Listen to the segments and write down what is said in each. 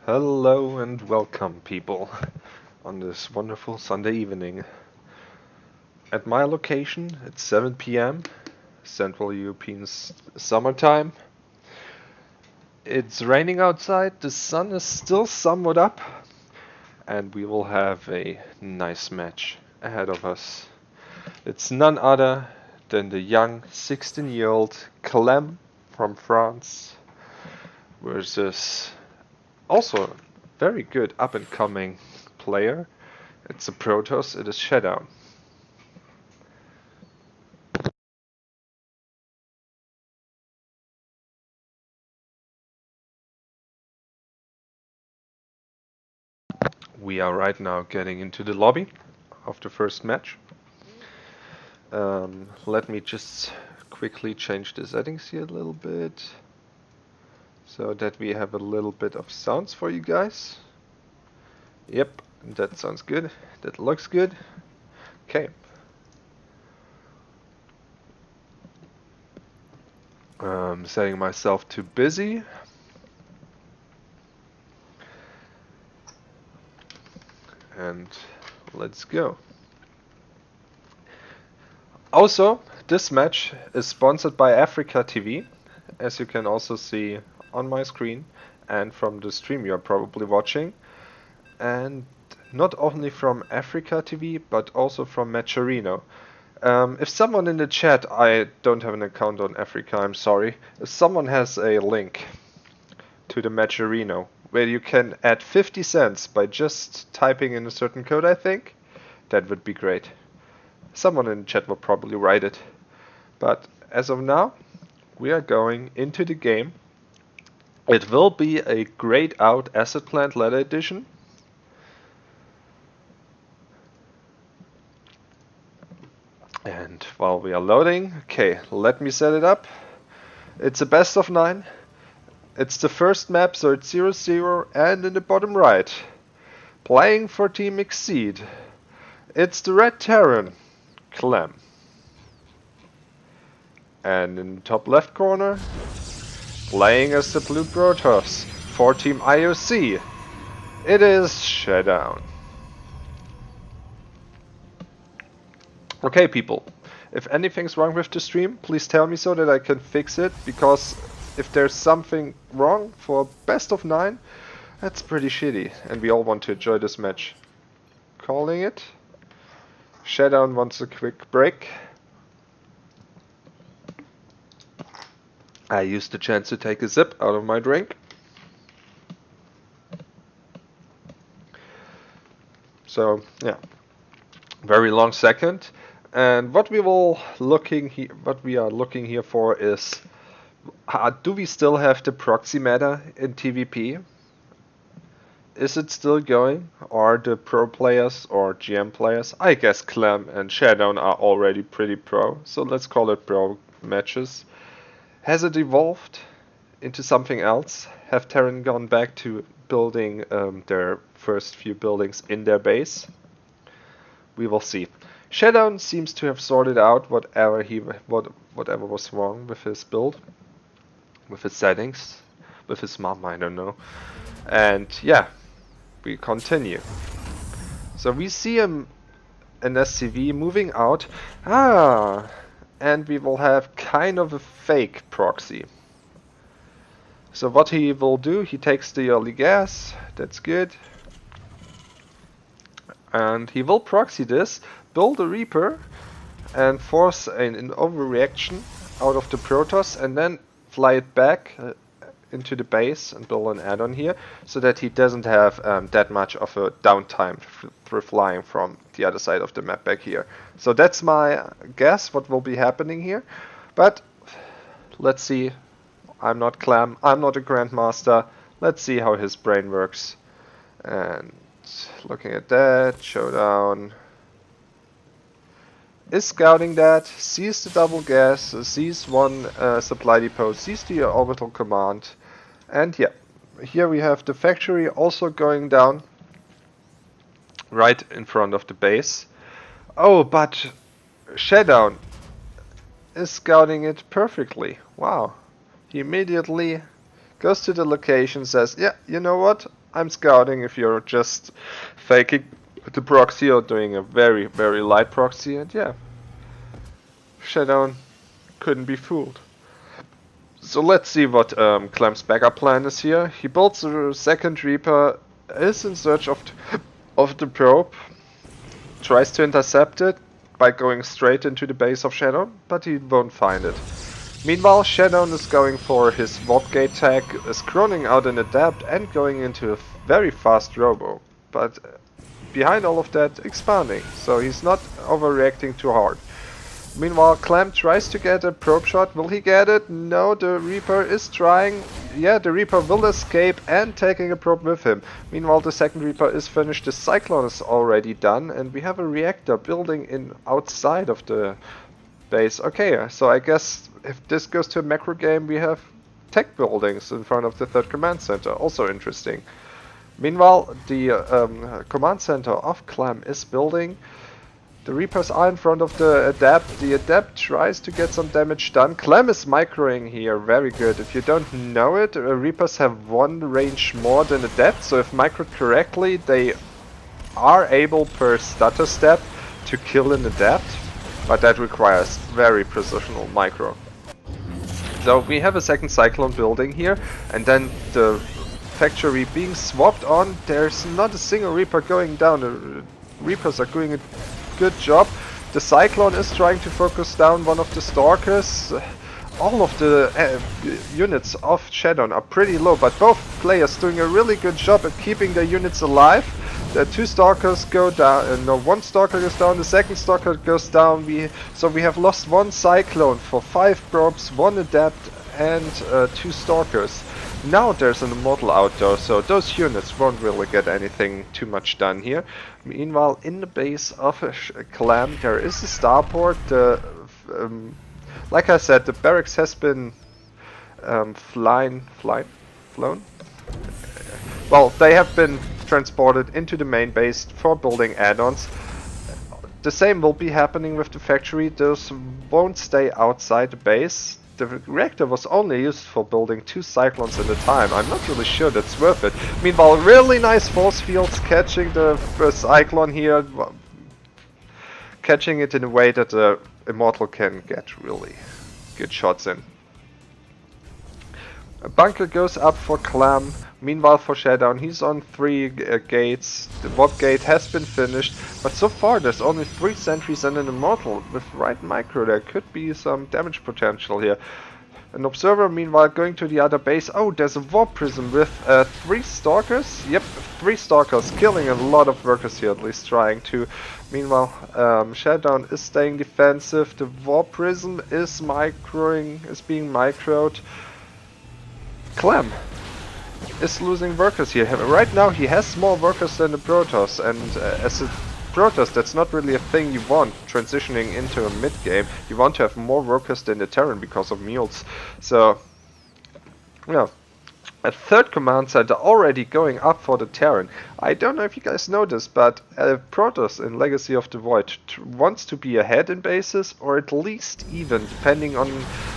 Hello and welcome, people, on this wonderful Sunday evening. At my location, it's 7 p.m. Central European summertime. It's raining outside, the sun is still somewhat up, and we will have a nice match ahead of us. It's none other than the young 16-year-old Clem from France versus also a very good up-and-coming player. It's a Protoss, it is ShaDoWn. We are right now getting into the lobby of the first match. Let me just quickly change the settings here a little bit so that we have a little bit of sounds for you guys. Yep, that sounds good. That looks good. Okay. Setting myself to busy. And let's go. Also, this match is sponsored by Africa TV, as you can also see on my screen and from the stream you're probably watching. And not only from Africa TV, but also from Matcherino. If someone in the chat, I don't have an account on Africa, I'm sorry. If someone has a link to the Matcherino, where you can add 50 cents by just typing in a certain code, I think, that would be great. Someone in the chat will probably write it. But as of now, we are going into the game. It will be a grayed out Asset Plant Ladder Edition. And while we are loading, okay, let me set it up. It's a best of 9. It's the first map, so it's 0-0, and in the bottom right, playing for Team Exceed, it's the Red Terran, Clem. And in the top left corner, playing as the Blue Protoss for Team IOC, it is ShaDoWn. Okay, people, if anything's wrong with the stream, please tell me so that I can fix it, because if there's something wrong for best of 9, that's pretty shitty, and we all want to enjoy this match. Calling it. ShaDoWn wants a quick break. I used the chance to take a sip out of my drink. So yeah, very long second. And what we are looking here for is, do we still have the proxy meta in TVP? Is it still going? Are the pro players or GM players? I guess Clem and ShaDoWn are already pretty pro, so let's call it pro matches. Has it evolved into something else? Have Terran gone back to building their first few buildings in their base? We will see. ShaDoWn seems to have sorted out whatever was wrong with his build, with his settings, with his mom, I don't know. And yeah, we continue. So we see an SCV moving out. And we will have kind of a fake proxy. So what he will do, he takes the early gas, that's good. And he will proxy this, build a Reaper, and force an overreaction out of the Protoss, and then fly it back into the base and build an add-on here, so that he doesn't have that much of a downtime through flying from the other side of the map back here. So that's my guess what will be happening here, but let's see. I'm not Clem, I'm not a Grandmaster. Let's see how his brain works. And looking at that, ShaDoWn is scouting that, sees the double gas, sees one supply depot, sees the orbital command, and yeah, here we have the factory also going down right in front of the base. Oh, but ShaDoWn is scouting it perfectly. Wow, He immediately goes to the location, says, yeah, you know what? I'm scouting if you're just faking the proxy or doing a very, very light proxy, and yeah, ShaDoWn couldn't be fooled. So let's see what Clem's backup plan is here. He builds a second Reaper, is in search of the probe, tries to intercept it by going straight into the base of ShaDoWn, but he won't find it. Meanwhile, ShaDoWn is going for his warp gate tag, is chroning out an Adept and going into a very fast robo. But behind all of that, expanding, so he's not overreacting too hard. Meanwhile, Clem tries to get a probe shot. Will he get it? No, the Reaper is trying. Yeah, the Reaper will escape and taking a probe with him. Meanwhile, the second Reaper is finished. The Cyclone is already done, and we have a reactor building in outside of the base. Okay, so I guess if this goes to a macro game, we have tech buildings in front of the third command center. Also interesting. Meanwhile, the command center of Clem is building. The Reapers are in front of the Adept. The Adept tries to get some damage done. Clem is microing here, very good. If you don't know it, Reapers have one range more than Adept, so if microed correctly, they are able per stutter step to kill an Adept, but that requires very precisional micro. So we have a second Cyclone building here, and then the factory being swapped on. There's not a single Reaper going down. The Reapers are doing a good job. The Cyclone is trying to focus down one of the Stalkers. All of the units of ShaDoWn are pretty low, but both players doing a really good job at keeping their units alive. The two Stalkers go down, no, one Stalker goes down, the second Stalker goes down. So we have lost one Cyclone for 5 probes, 1 Adept and 2 Stalkers. Now there's an Immortal out though, so those units won't really get anything too much done here. Meanwhile, in the base of Clem, there is a starport. Like I said, the barracks has been flown? Well, they have been transported into the main base for building add-ons. The same will be happening with the factory. Those won't stay outside the base. The reactor was only used for building 2 Cyclones at a time. I'm not really sure that's worth it. Meanwhile, really nice force fields catching the Cyclone here. Catching it in a way that the Immortal can get really good shots in. A bunker goes up for Clem. Meanwhile, for ShaDoWn, he's on 3 gates. The warp gate has been finished, but so far there's only 3 sentries and an Immortal. With right micro, there could be some damage potential here. An observer, meanwhile, going to the other base. Oh, there's a warp prism with 3 Stalkers. Yep, 3 Stalkers, killing a lot of workers here, at least trying to. Meanwhile, ShaDoWn is staying defensive. The warp prism is being microed. Clem is losing workers here. Right now he has more workers than the Protoss, and as a Protoss that's not really a thing you want transitioning into a mid game. You want to have more workers than the Terran because of mules. So yeah, a third command center already going up for the Terran. I don't know if you guys know this, but Protoss in Legacy of the Void wants to be ahead in bases, or at least even, depending on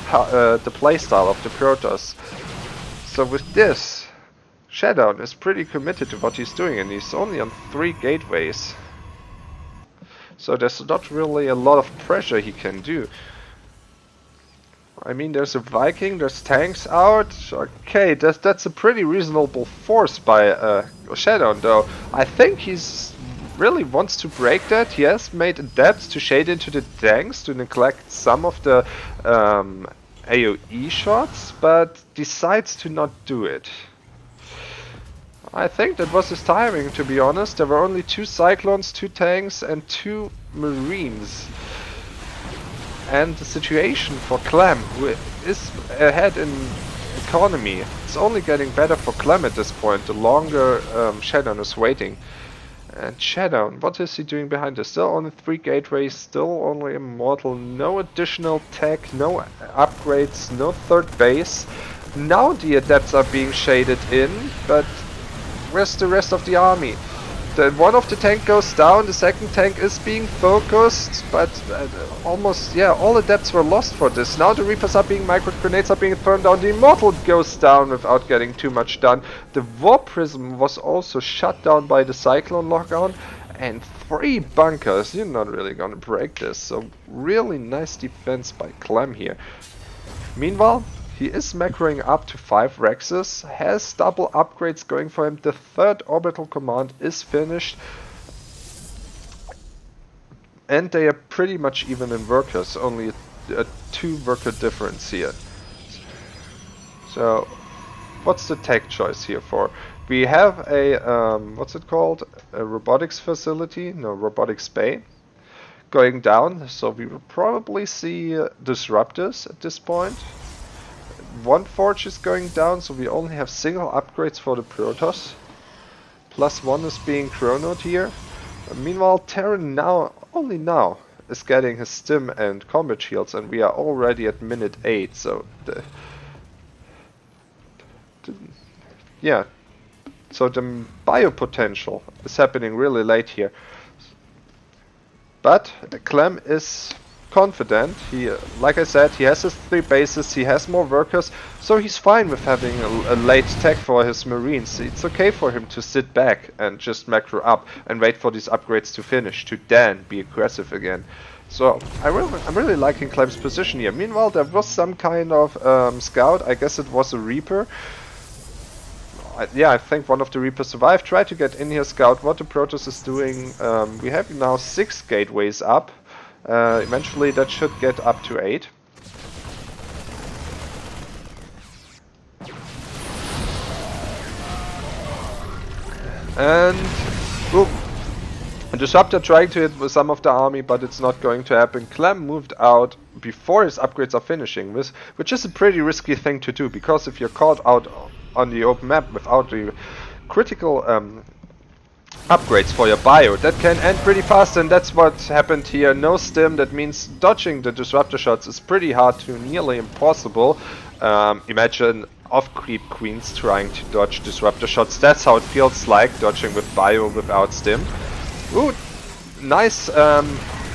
how, the playstyle of the Protoss. So with this, ShaDoWn is pretty committed to what he's doing, and he's only on 3 gateways. So there's not really a lot of pressure he can do. I mean, there's a Viking, there's tanks out. Okay, that's a pretty reasonable force by ShaDoWn, though. I think he's really wants to break that. He has made adepts to shade into the tanks to neglect some of the AoE shots, but decides to not do it. I think that was his timing, to be honest. There were only 2 Cyclones, 2 tanks and 2 Marines. And the situation for Clem, who is ahead in economy, it's only getting better for Clem at this point, the longer ShaDoWn is waiting. And ShaDoWn, what is he doing behind this? Still only 3 gateways, still only Immortal, no additional tech, no upgrades, no third base. Now the adepts are being shaded in, but where's the rest of the army? one of the tank goes down, the second tank is being focused, but almost, yeah, all adepts were lost for this. Now the Reapers are being micro grenades are being thrown down, the Immortal goes down without getting too much done. The Warp Prism was also shut down by the Cyclone lockdown, and 3 bunkers. You're not really gonna break this, so really nice defense by Clem here. Meanwhile, he is macroing up to 5 Rexes, has double upgrades going for him, the 3rd orbital command is finished, and they are pretty much even in workers, only a 2 worker difference here. So, what's the tech choice here for? We have a, what's it called? A robotics facility, no, robotics bay, going down, so we will probably see disruptors at this point. 1 forge is going down, so we only have single upgrades for the Protoss. +1 is being chronoed here. Meanwhile, Terran now, only now, is getting his stim and combat shields, and we are already at minute 8, so yeah. So the bio potential is happening really late here. But Clem is confident. He, like I said, he has his 3 bases, he has more workers, so he's fine with having a late tech for his Marines. It's okay for him to sit back and just macro up and wait for these upgrades to finish, to then be aggressive again. So I'm really liking Clem's position here. Meanwhile, there was some kind of scout, I guess it was a Reaper. Yeah, I think one of the Reapers survived. Try to get in here, scout what the Protoss is doing. We have now 6 gateways up. Eventually that should get up to 8. And a Disruptor trying to hit with some of the army, but it's not going to happen. Clem moved out before his upgrades are finishing, which is a pretty risky thing to do, because if you're caught out on the open map without the critical upgrades for your bio, that can end pretty fast, and that's what happened here. No stim, that means dodging the disruptor shots is pretty hard to nearly impossible. Imagine off-creep queens trying to dodge disruptor shots. That's how it feels like, dodging with bio without stim. Ooh, nice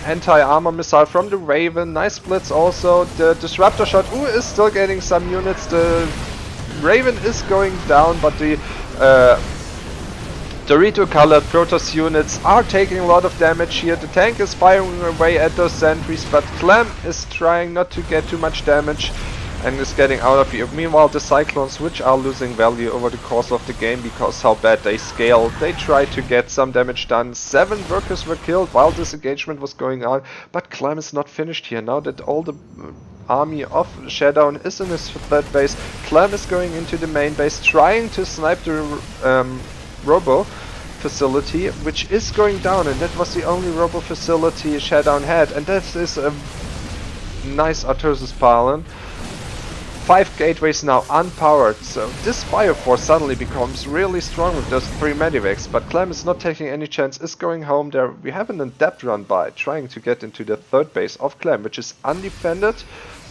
anti-armor missile from the Raven, nice blitz also. The disruptor shot, ooh, is still getting some units. The Raven is going down, but the Dorito-colored Protoss units are taking a lot of damage here. The tank is firing away at those sentries, but Clem is trying not to get too much damage and is getting out of here. Meanwhile, the Cyclones, which are losing value over the course of the game because how bad they scale, they try to get some damage done. 7 workers were killed while this engagement was going on, but Clem is not finished here. Now that all the army of ShaDoWn is in his 3rd base, Clem is going into the main base, trying to snipe the Robo facility, which is going down, and that was the only Robo facility ShaDoWn had, and that is a nice Artosis Pylon. 5 gateways now unpowered, so this Fire Force suddenly becomes really strong with those 3 medivacs, but Clem is not taking any chance, is going home there. We have an adept run by, trying to get into the 3rd base of Clem, which is undefended.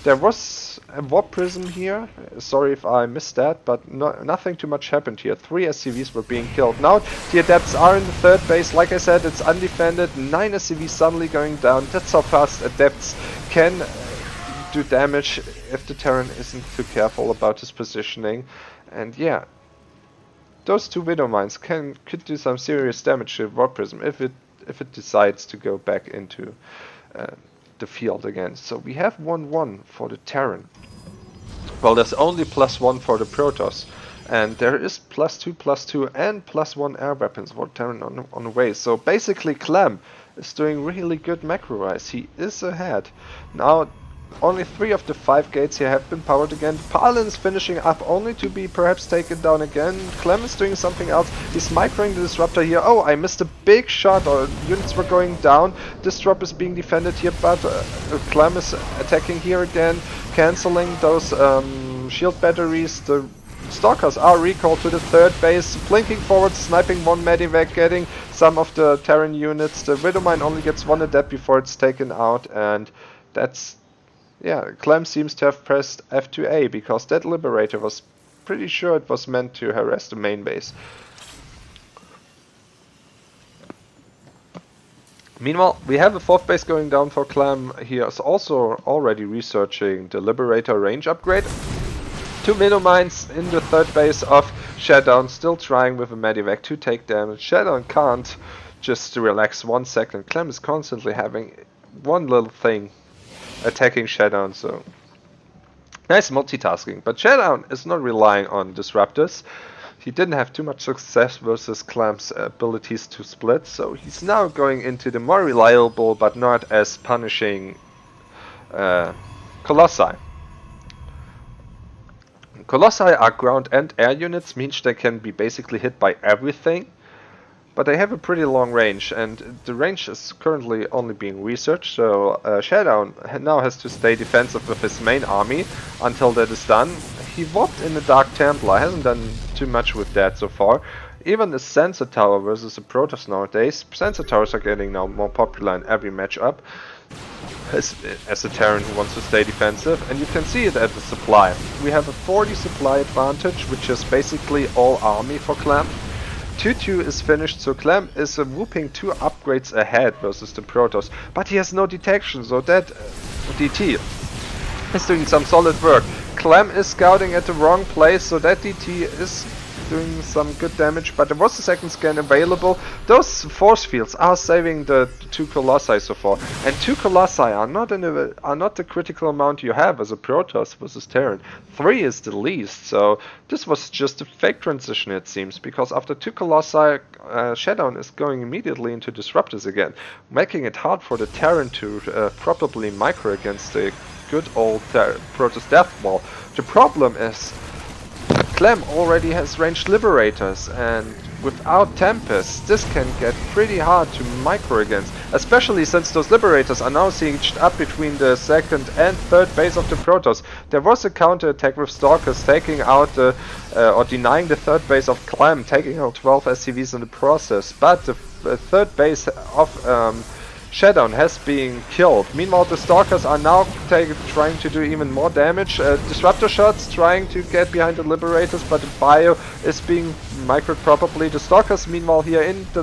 There was a Warp Prism here, sorry if I missed that, but nothing too much happened here. 3 SCVs were being killed. Now the adepts are in the 3rd base, like I said, it's undefended. 9 SCVs suddenly going down, that's how fast adepts can do damage if the Terran isn't too careful about his positioning. And yeah, those 2 Widow Mines could do some serious damage to Warp Prism if it decides to go back into the field again. So we have 1-1 for the Terran. Well, there's only +1 for the Protoss, and there is +2/+2 and +1 air weapons for Terran on the way. So basically Clem is doing really good macro-wise. He is ahead. Now only 3 of the 5 gates here have been powered again. Pylon is finishing up only to be perhaps taken down again. Clem is doing something else. He's microing the disruptor here. Oh, I missed a big shot, or units were going down. This drop is being defended here, but Clem is attacking here again, cancelling those shield batteries. The Stalkers are recalled to the 3rd base, blinking forward, sniping 1 medivac, getting some of the Terran units. The Widow Mine only gets 1 adept before it's taken out, and that's... yeah, Clem seems to have pressed F2A, because that Liberator was pretty sure it was meant to harass the main base. Meanwhile, we have a 4th base going down for Clem. He is also already researching the Liberator range upgrade. 2 Mino-Mines in the 3rd base of ShaDoWn, still trying with a Medivac to take damage. ShaDoWn can't just relax 1 second. Clem is constantly having one little thing attacking ShaDoWn, so nice multitasking. But ShaDoWn is not relying on disruptors. He didn't have too much success versus Clem's abilities to split, so he's now going into the more reliable but not as punishing Colossi. Colossi are ground and air units, means they can be basically hit by everything, but they have a pretty long range, and the range is currently only being researched, so ShaDoWn now has to stay defensive with his main army until that is done. He whopped in the Dark Templar, hasn't done too much with that so far. Even the Sensor Tower versus the Protoss nowadays, Sensor Towers are getting now more popular in every matchup as a Terran who wants to stay defensive, and you can see it at the supply. We have a 40 supply advantage, which is basically all army for Clem. 2-2 is finished, so Clem is a whooping 2 upgrades ahead versus the Protoss, but he has no detection, so that DT is doing some solid work. Clem is scouting at the wrong place, so that DT is doing some good damage, but there was a second scan available. Those force fields are saving the 2 Colossi so far, and 2 Colossi are not the critical amount you have as a Protoss versus Terran. 3 is the least, so this was just a fake transition it seems, because after 2 Colossi, ShaDoWn is going immediately into Disruptors again, making it hard for the Terran to probably micro against the good old Protoss Death Wall. The problem is Clem already has ranged Liberators, and without Tempest, this can get pretty hard to micro against, especially since those Liberators are now sieged up between the 2nd and 3rd base of the Protoss. There was a counter attack with Stalkers taking out or denying the 3rd base of Clem, taking out 12 SCVs in the process, but the 3rd base of ShaDoWn has been killed. Meanwhile, the Stalkers are now trying to do even more damage. Disruptor shots trying to get behind the Liberators, but the bio is being microed probably. The Stalkers, meanwhile, here in the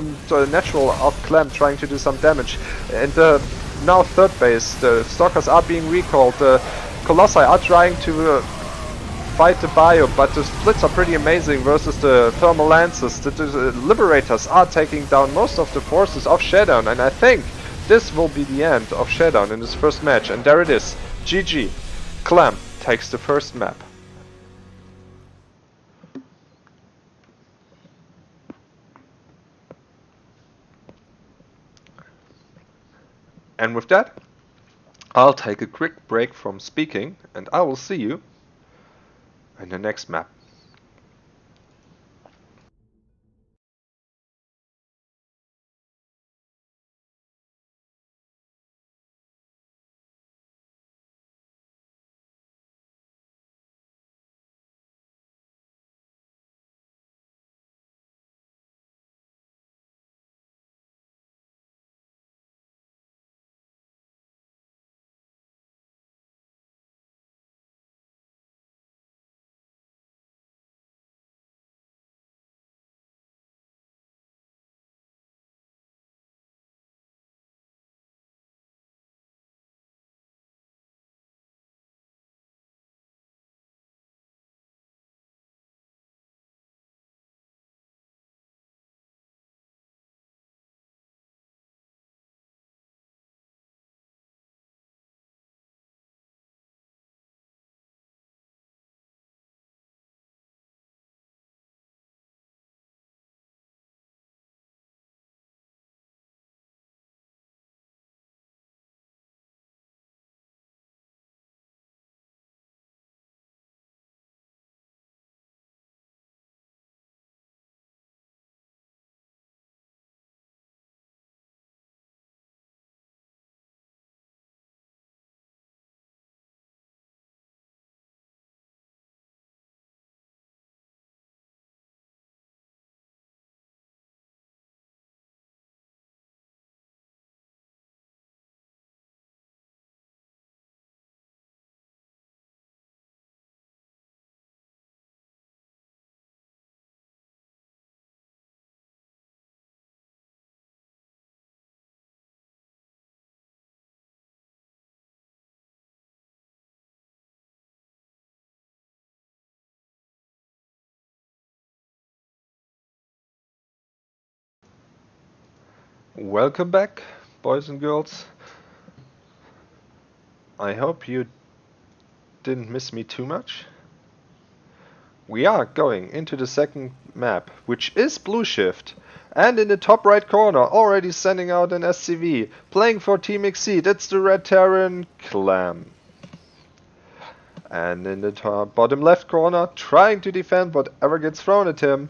natural of Clem trying to do some damage. And now 3rd base, the Stalkers are being recalled. The Colossi are trying to fight the bio, but the splits are pretty amazing versus the Thermal Lances. The Liberators are taking down most of the forces of ShaDoWn, and I think this will be the end of ShaDoWn in this first match, and there it is. GG. Clem takes the first map. And with that, I'll take a quick break from speaking, and I will see you in the next map. Welcome back, boys and girls. I hope you didn't miss me too much. We are going into the second map, which is Blue Shift. And in the top right corner, already sending out an SCV, playing for Team Exceed, it's the Red Terran, Clem. And in the bottom left corner, trying to defend whatever gets thrown at him,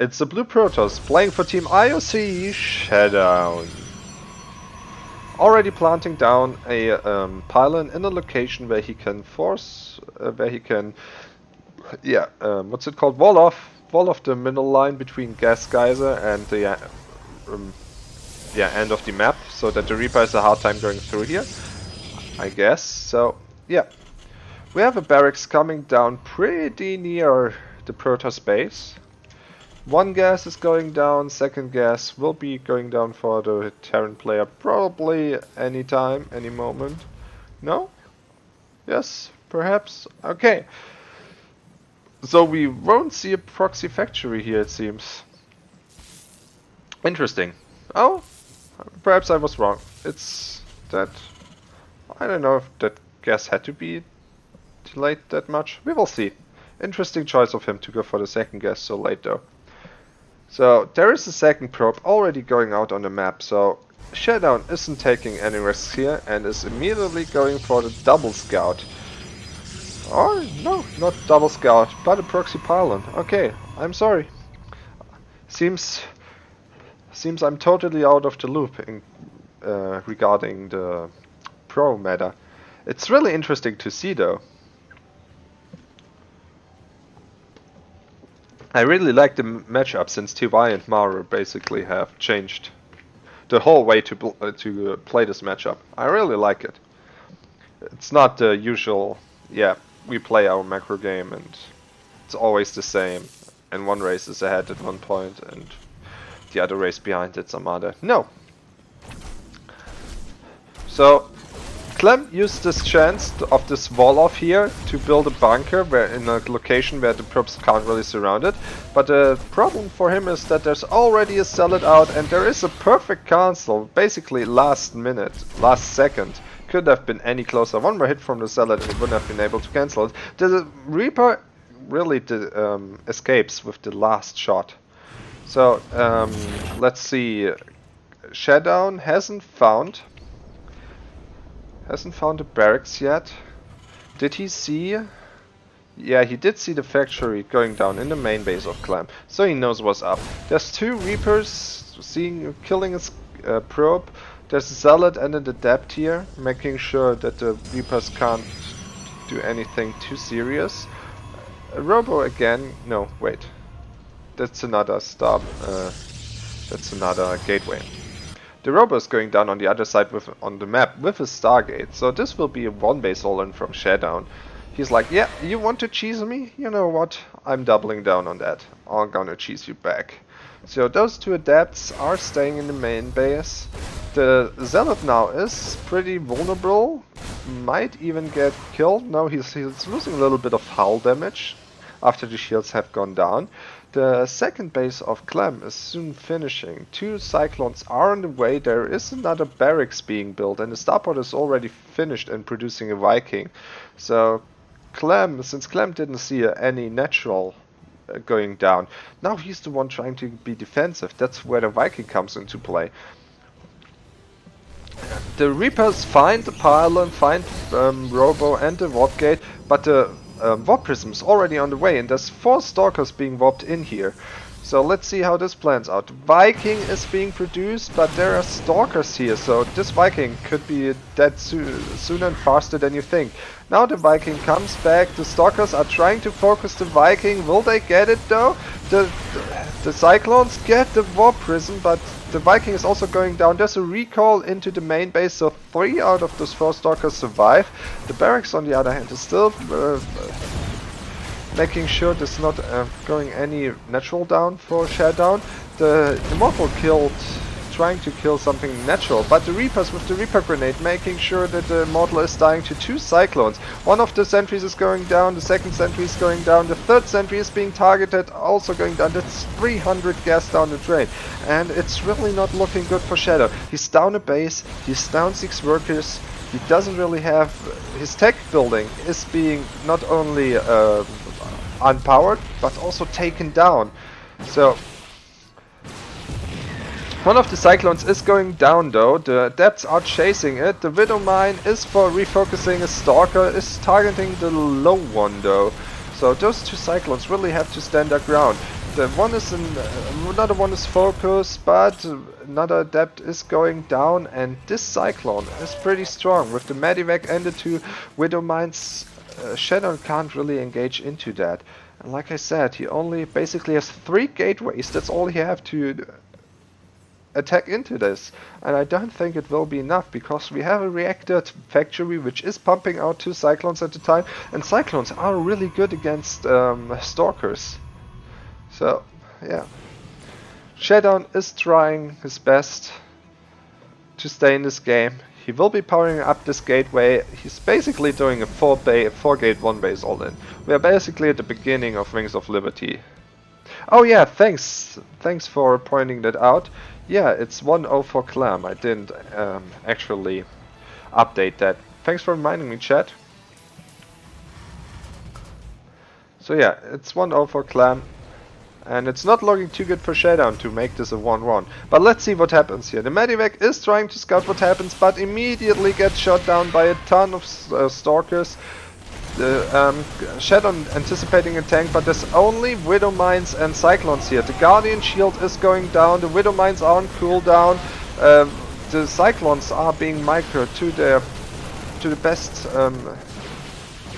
it's the Blue Protoss, playing for Team IOC, ShaDoWn. Already planting down a pylon in a location where he can what's it called? Wall off the middle line between Gas Geyser and the end of the map, so that the Reaper has a hard time going through here, I guess. So yeah, we have a barracks coming down pretty near the Protoss base. One gas is going down, second gas will be going down for the Terran player probably any time, any moment. No? Yes? Perhaps? Okay. So we won't see a proxy factory here, it seems. Interesting. Oh, perhaps I was wrong. It's that... I don't know if that gas had to be delayed that much. We will see. Interesting choice of him to go for the second gas so late though. So there is a second probe already going out on the map, so ShaDoWn isn't taking any risks here and is immediately going for the double scout. Or no, not double scout, but a proxy pylon. Okay, I'm sorry. Seems I'm totally out of the loop in, regarding the pro meta. It's really interesting to see though. I really like the matchup since TY and Mara basically have changed the whole way to play this matchup. I really like it. It's not the usual, yeah, we play our macro game and it's always the same. And one race is ahead at one point and the other race behind it some other. No. So Clem used this chance of this wall off here to build a bunker where in a location where the probes can't really surround it. But the problem for him is that there's already a Zealot out and there is a perfect cancel, basically last minute, last second. Couldn't have been any closer. One more hit from the Zealot and he wouldn't have been able to cancel it. The Reaper really escapes with the last shot. So let's see. ShaDoWn hasn't found the barracks yet. Did he see? Yeah, he did see the factory going down in the main base of Clem, so he knows what's up. There's two Reapers killing his probe. There's a Zealot and an Adept here, making sure that the Reapers can't do anything too serious. A Robo again. No, wait. That's another stop. That's another gateway. The Robo is going down on the other side on the map with a Stargate, so this will be a one base all-in from ShaDoWn. He's like, yeah, you want to cheese me? You know what? I'm doubling down on that. I'm gonna cheese you back. So those two Adepts are staying in the main base. The Zealot now is pretty vulnerable, might even get killed. No, he's losing a little bit of hull damage after the shields have gone down. The second base of Clem is soon finishing. Two Cyclones are on the way. There is another barracks being built and the starport is already finished and producing a Viking. So since Clem didn't see any natural going down, now he's the one trying to be defensive. That's where the Viking comes into play. The Reapers find the pylon, find Robo and the Warp Gate, but the Warp Prism is already on the way and there's 4 Stalkers being warped in here. So let's see how this plans out. Viking is being produced, but there are Stalkers here, so this Viking could be dead sooner and faster than you think. Now the Viking comes back, the Stalkers are trying to focus the Viking. Will they get it though? The Cyclones get the Warp Prism, but the Viking is also going down. There's a recall into the main base, so 3 out of those 4 Stalkers survive. The barracks on the other hand is still making sure there's not going any natural down for ShaDoWn. The Immortal killed trying to kill something natural, but the Reapers with the Reaper Grenade making sure that the Mortal is dying to 2 Cyclones. One of the sentries is going down, the second sentry is going down, the third sentry is being targeted, also going down. That's 300 gas down the drain, and it's really not looking good for Shadow. He's down a base, he's down 6 workers, he doesn't really have... his tech building is being not only unpowered, but also taken down. So... one of the Cyclones is going down though, the Adepts are chasing it, the Widow Mine is for refocusing a Stalker, is targeting the low one though. So those 2 Cyclones really have to stand their ground. The one is another one is focused, but another Adept is going down, and this Cyclone is pretty strong. With the Medivac and the 2 Widow Mines, ShaDoWn can't really engage into that. And like I said, he only basically has 3 gateways, that's all he have to attack into this, and I don't think it will be enough, because we have a reactor factory which is pumping out 2 Cyclones at a time, and Cyclones are really good against Stalkers. So yeah, ShaDoWn is trying his best to stay in this game. He will be powering up this gateway. He's basically doing a 4 gate 1 base all in. We are basically at the beginning of Wings of Liberty. Oh yeah, thanks for pointing that out. Yeah, it's 1-0 for Clem. I didn't actually update that. Thanks for reminding me, chat. So yeah, it's 1-0 for Clem. And it's not looking too good for ShaDoWn to make this a 1-1. But let's see what happens here. The Medivac is trying to scout what happens, but immediately gets shot down by a ton of Stalkers. The ShaDoWn anticipating a tank, but there's only Widow Mines and Cyclones here. The Guardian Shield is going down, the Widow Mines are on cooldown, the Cyclones are being microed to the best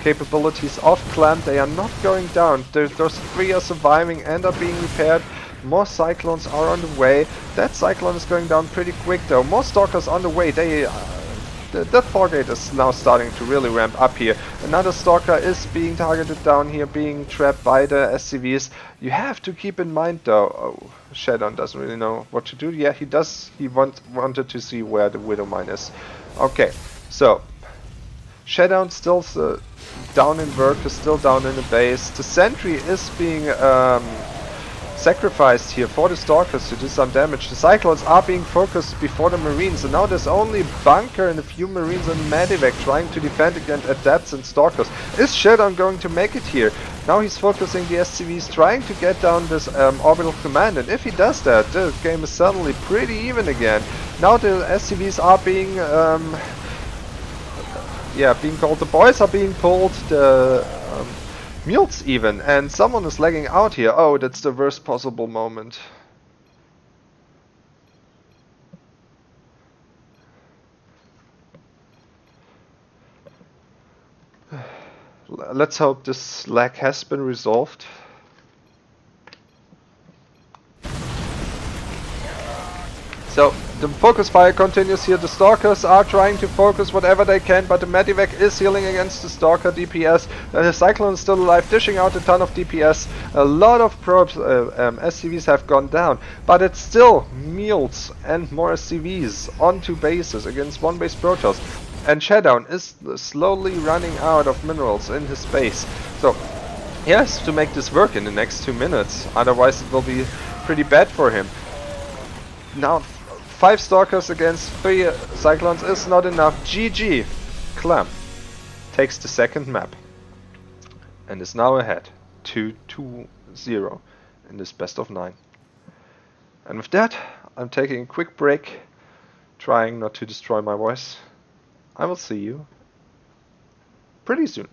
capabilities of Clem. They are not going down. Those 3 are surviving and are being repaired. More Cyclones are on the way. That Cyclone is going down pretty quick though. More Stalkers on the way. The Thorgate is now starting to really ramp up here. Another Stalker is being targeted down here, being trapped by the SCVs. You have to keep in mind though, oh, ShaDoWn doesn't really know what to do. Yeah, he does. He wanted to see where the Widow Mine is. Okay, so ShaDoWn still down in work, is still down in the base. The sentry is being sacrificed here for the Stalkers to do some damage. The Cyclones are being focused before the Marines, and now there's only Bunker and a few Marines and Medivac trying to defend against Adepts and Stalkers. Is ShaDoWn going to make it here? Now he's focusing the SCVs, trying to get down this orbital command, and if he does that, the game is suddenly pretty even again. Now the SCVs are being being called, the boys are being pulled, the mules even, and someone is lagging out here. Oh, that's the worst possible moment. Let's hope this lag has been resolved. So the focus fire continues here. The Stalkers are trying to focus whatever they can, but the Medivac is healing against the Stalker DPS. The Cyclone is still alive, dishing out a ton of DPS. A lot of probes, SCVs have gone down, but it's still mules and more SCVs on 2 bases against 1 base Protoss. And ShaDoWn is slowly running out of minerals in his base. So he has to make this work in the next 2 minutes, otherwise it will be pretty bad for him. Now 5 Stalkers against 3 Cyclones is not enough. GG. Clem takes the second map and is now ahead 2-2-0 in this best of 9. And with that, I'm taking a quick break, trying not to destroy my voice. I will see you pretty soon.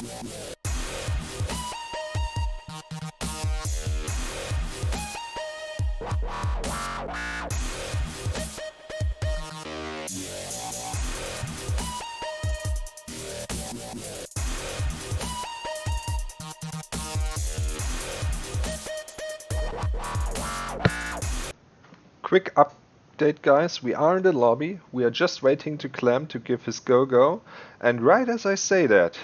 Quick update, guys, we are in the lobby, we are just waiting to Clem to give his go-go, and right as I say that,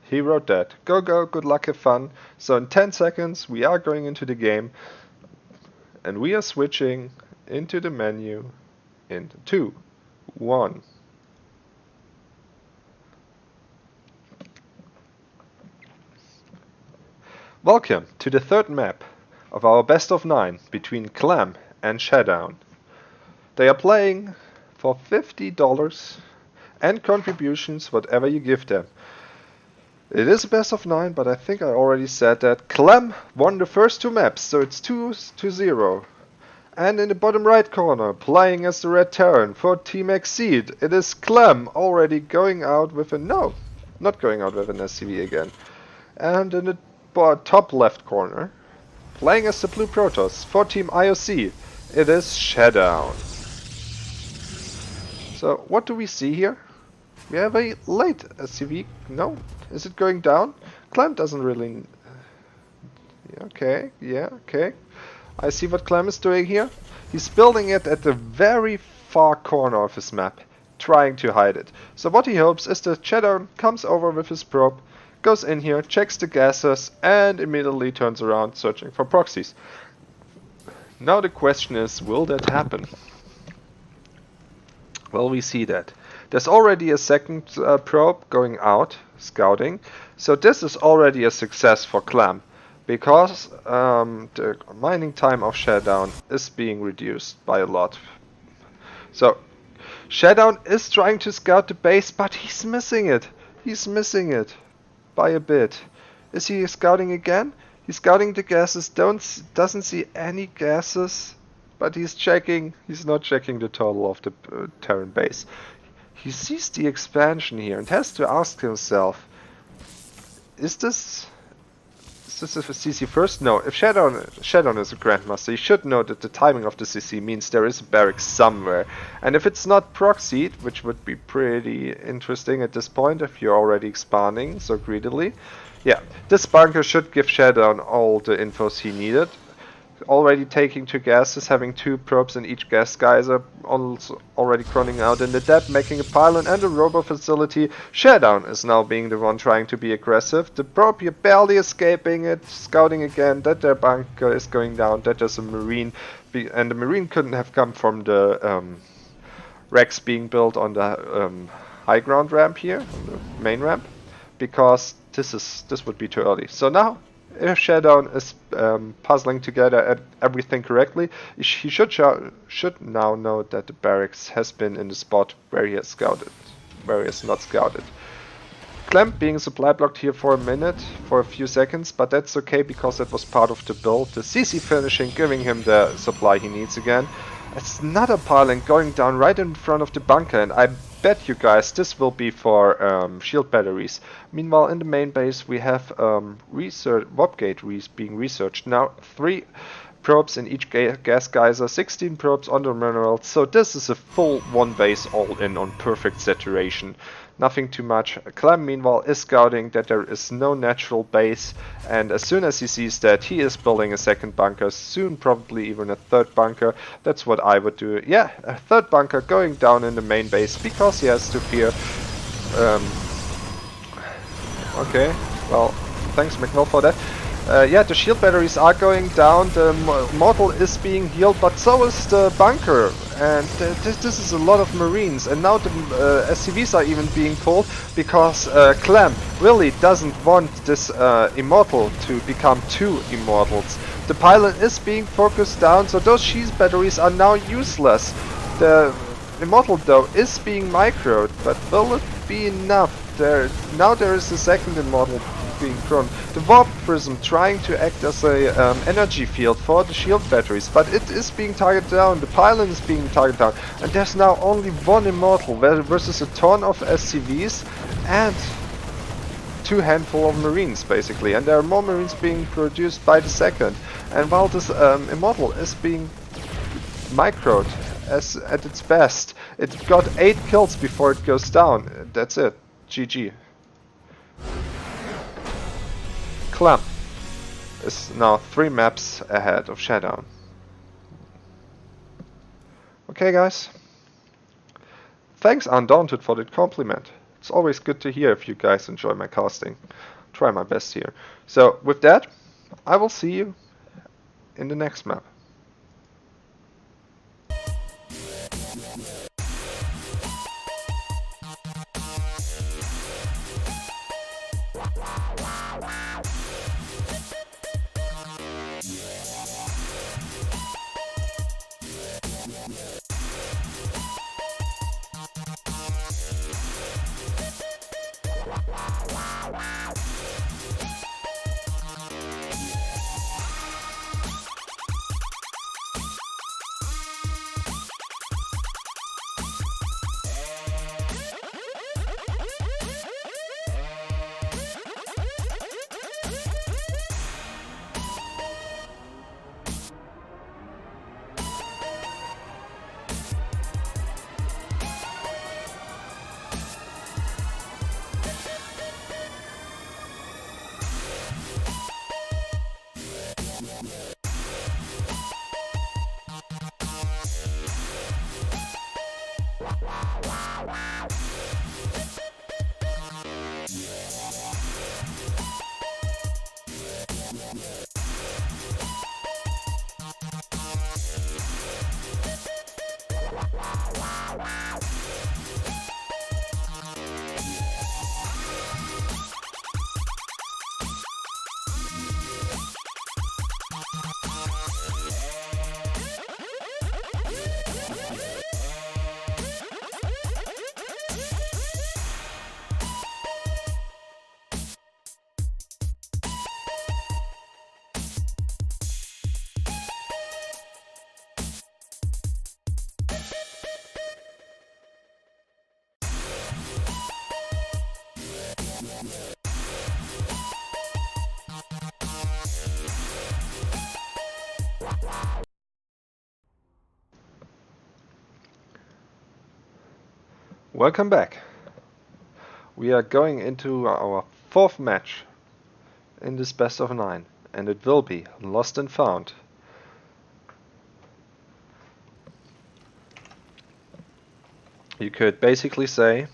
he wrote that. Go-go, good luck, have fun. So in 10 seconds we are going into the game, and we are switching into the menu in 2, 1. Welcome to the third map of our best of 9 between Clem and ShaDoWn. They are playing for $50 and contributions, whatever you give them. It is a best of 9, but I think I already said that. Clem won the first 2 maps, so it's 2-0. And in the bottom right corner, playing as the Red Terran for Team Exceed, it is Clem already going out with a no, not going out with an SCV again. And in the top left corner, playing as the Blue Protoss for Team IOC, it is ShaDoWn. So what do we see here? We have a late SCV. No, is it going down? Clem doesn't really. Okay, yeah, okay. I see what Clem is doing here. He's building it at the very far corner of his map, trying to hide it. So what he hopes is that ShaDoWn comes over with his probe, goes in here, checks the gases, and immediately turns around searching for proxies. Now the question is, will that happen? Well, we see that. There's already a second probe going out, scouting. So this is already a success for Clem, because the mining time of ShaDoWn is being reduced by a lot. So ShaDoWn is trying to scout the base, but he's missing it. He's missing it by a bit. Is he scouting again? He's scouting the gases, doesn't see any gases, but he's checking. He's not checking the total of the Terran base. He sees the expansion here and has to ask himself, is this a CC first? No, if ShaDoWn is a Grandmaster, he should know that the timing of the CC means there is a barracks somewhere. And if it's not proxied, which would be pretty interesting at this point if you're already expanding so greedily, yeah, this bunker should give ShaDoWn all the infos he needed. Already taking 2 gases, having 2 probes in each gas geyser, also already crawling out in the depth, making a pylon and a robo facility. ShaDoWn is now being the one trying to be aggressive. The probe here barely escaping it, scouting again that their bunker is going down, that there's a marine, and the marine couldn't have come from the Rex being built on the high ground ramp here, on the main ramp, because this would be too early. So now, if ShaDoWn is puzzling together everything correctly, he should now know that the barracks has been in the spot where he has scouted, where he has not scouted. Clem being supply blocked here for a minute, for a few seconds, but that's okay because that was part of the build. The CC finishing, giving him the supply he needs again. It's another pylon going down right in front of the bunker, and I bet you guys this will be for shield batteries. Meanwhile, in the main base we have warp gate being researched now. 3 probes in each gas geyser, 16 probes on the minerals. So this is a full 1 base all in on perfect saturation. Nothing too much. Clem meanwhile is scouting that there is no natural base, and as soon as he sees that, he is building a second bunker, soon probably even a third bunker. That's what I would do. Yeah, a third bunker going down in the main base because he has to fear. Okay, well, thanks McNull for that. Yeah, the shield batteries are going down, the mortal is being healed, but so is the bunker, and this is a lot of marines, and now the SCVs are even being pulled, because Clem really doesn't want this immortal to become 2 immortals. The pylon is being focused down, so those shield batteries are now useless. The immortal though is being microed, but will it be enough? Now there is a second immortal being thrown. The warp prism trying to act as a energy field for the shield batteries, but it is being targeted down. The pylon is being targeted down, and there's now only 1 immortal versus a ton of SCVs and two handful of Marines basically, and there are more Marines being produced by the second. And while this Immortal is being microed as at its best, it got 8 kills before it goes down. That's it. GG. Clem is now 3 maps ahead of ShaDoWn. Okay guys. Thanks Undaunted for that compliment. It's always good to hear if you guys enjoy my casting. Try my best here. So with that, I will see you in the next map. Welcome back. We are going into our 4th match in this best of 9, and it will be Lost and Found. You could basically say,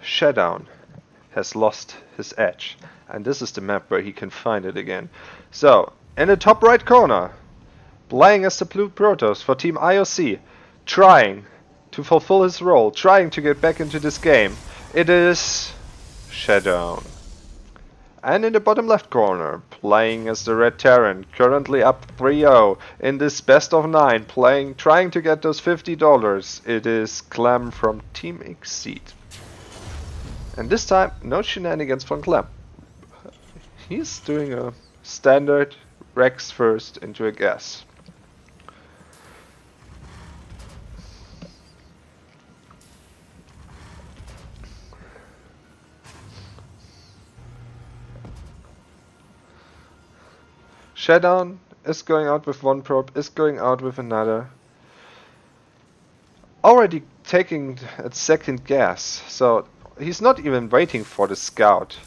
ShaDoWn has lost his edge, and this is the map where he can find it again. So, in the top right corner, playing as the Blue Protoss for Team IOC, trying to fulfill his role, trying to get back into this game, it is ShaDoWn. And in the bottom left corner, playing as the Red Terran, currently up 3-0 in this best of 9, trying to get those $50, it is Clem from Team Exceed. And this time, no shenanigans from Clem. He's doing a standard Rex first into a gas. ShaDoWn is going out with one probe, is going out with another. Already taking a second gas, so he's not even waiting for the scout.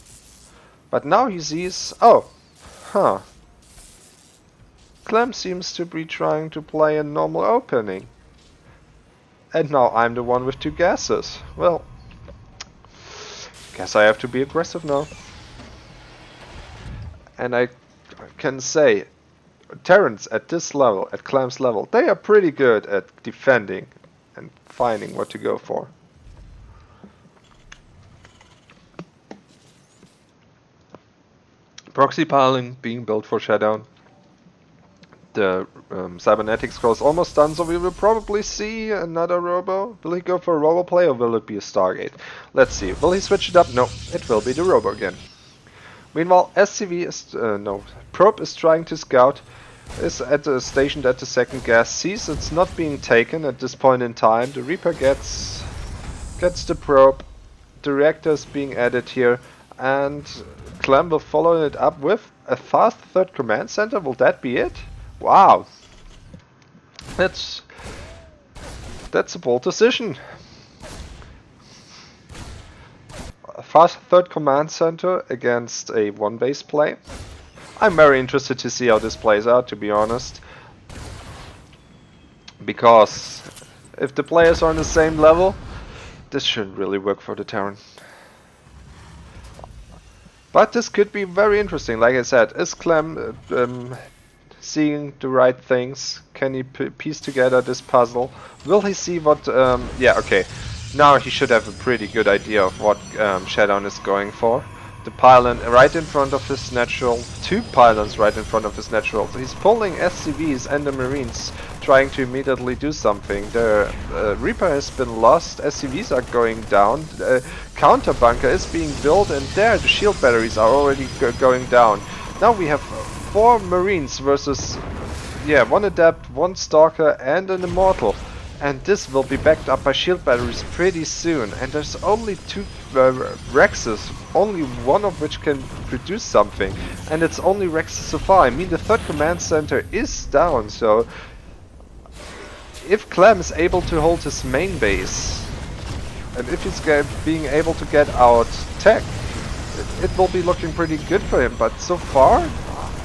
But now he sees, Clem seems to be trying to play a normal opening. And now I'm the one with 2 gases. Well, guess I have to be aggressive now. And I can say, Terrans at this level, at Clem's level, they are pretty good at defending and finding what to go for. Proxy piling being built for ShaDoWn. The cybernetics core is almost done, so we will probably see another Robo. Will he go for a Robo play or will it be a Stargate? Let's see. Will he switch it up? No, it will be the Robo again. Meanwhile, SCV is Probe is trying to scout, is at a station at the second gas, sees it's not being taken at this point in time. The Reaper gets gets the probe, the reactor is being added here, and Clem will follow it up with a fast third command center. Will that be it? Wow, that's a bold decision. A fast third command center against a one base play. I'm very interested to see how this plays out, to be honest, because if the players are on the same level, this shouldn't really work for the Terran. But this could be very interesting. Like I said, is Clem seeing the right things? Can he piece together this puzzle? Will he see what... yeah, okay. Now he should have a pretty good idea of what ShaDoWn is going for. The pylon right in front of his natural, two pylons right in front of his natural. So he's pulling SCVs and the Marines, trying to immediately do something. The Reaper has been lost, SCVs are going down, counter bunker is being built, and there the shield batteries are already going down. Now we have 4 Marines versus, yeah, 1 Adept, 1 Stalker and an Immortal. And this will be backed up by shield batteries pretty soon. And there's only 2 Rexes, only one of which can produce something. And it's only Rexes so far. I mean, the third command center is down, so if Clem is able to hold his main base, and if he's being able to get out tech, it will be looking pretty good for him. But so far,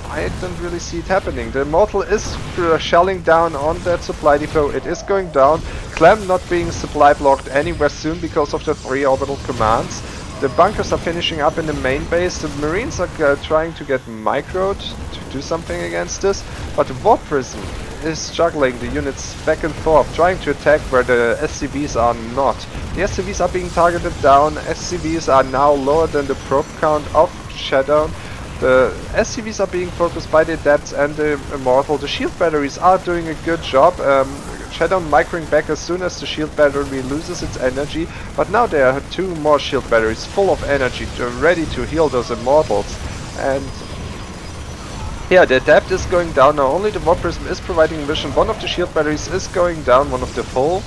I don't really see it happening. The Immortal is shelling down on that supply depot. It is going down. Clem not being supply blocked anywhere soon because of the 3 orbital commands. The bunkers are finishing up in the main base. The Marines are trying to get microed to do something against this. But the War Prison is juggling the units back and forth, trying to attack where the SCVs are not. The SCVs are being targeted down. SCVs are now lower than the probe count of ShaDoWn. The SCVs are being focused by the Adepts and the Immortal. The shield batteries are doing a good job. ShaDoWn microing back as soon as the shield battery loses its energy. But now there are 2 more shield batteries full of energy, ready to heal those Immortals. And yeah, the Adept is going down now. Only the War Prism is providing vision. One of the shield batteries is going down, one of the full.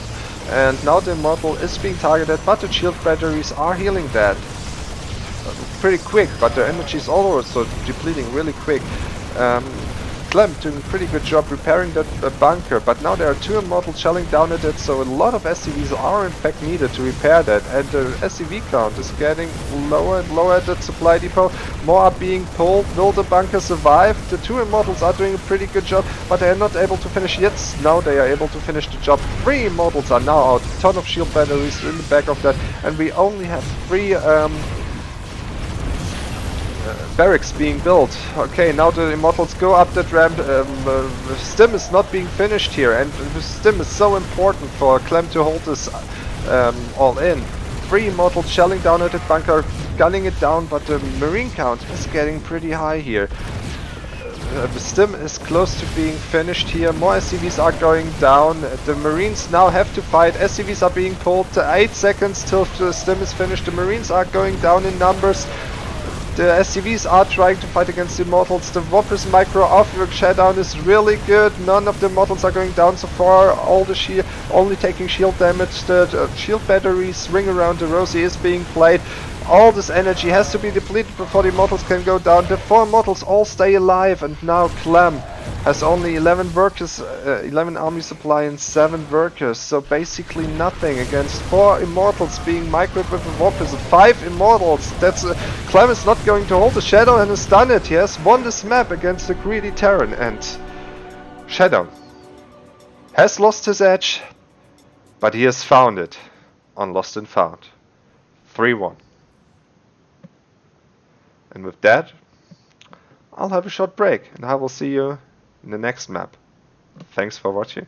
And now the Immortal is being targeted, but the shield batteries are healing that pretty quick, but the energy is also depleting really quick. Clem doing a pretty good job repairing that bunker, but now there are 2 Immortals shelling down at it, so a lot of SCVs are in fact needed to repair that, and the SCV count is getting lower and lower at that supply depot. More are being pulled. Will the bunker survive? The 2 Immortals are doing a pretty good job, but they are not able to finish yet. Now they are able to finish the job. 3 Immortals are now out, a ton of shield batteries in the back of that, and we only have 3 barracks being built. Okay, now the Immortals go up that ramp. Stim is not being finished here, and Stim is so important for Clem to hold this all in. 3 Immortals shelling down at the bunker, gunning it down, but the Marine count is getting pretty high here. The Stim is close to being finished here. More SCVs are going down. The Marines now have to fight. SCVs are being pulled. 8 seconds till the Stim is finished. The Marines are going down in numbers. The SCVs are trying to fight against the Immortals. The War Prism micro of ShaDoWn is really good. None of the Immortals are going down so far. All the shield, only taking shield damage. The shield batteries ring around the Rosie is being played. All this energy has to be depleted before the Immortals can go down. The 4 Immortals all stay alive, and now Clem has only 11 workers, 11 army supply and 7 workers, so basically nothing against 4 Immortals being microed with a War Prism. 5 Immortals, that's Clem is not going to hold the ShaDoWn and has done it. He has won this map against the greedy Terran, and ShaDoWn has lost his edge, but he has found it on Lost and Found. 3-1. And with that, I'll have a short break, and I will see you in the next map. Thanks for watching.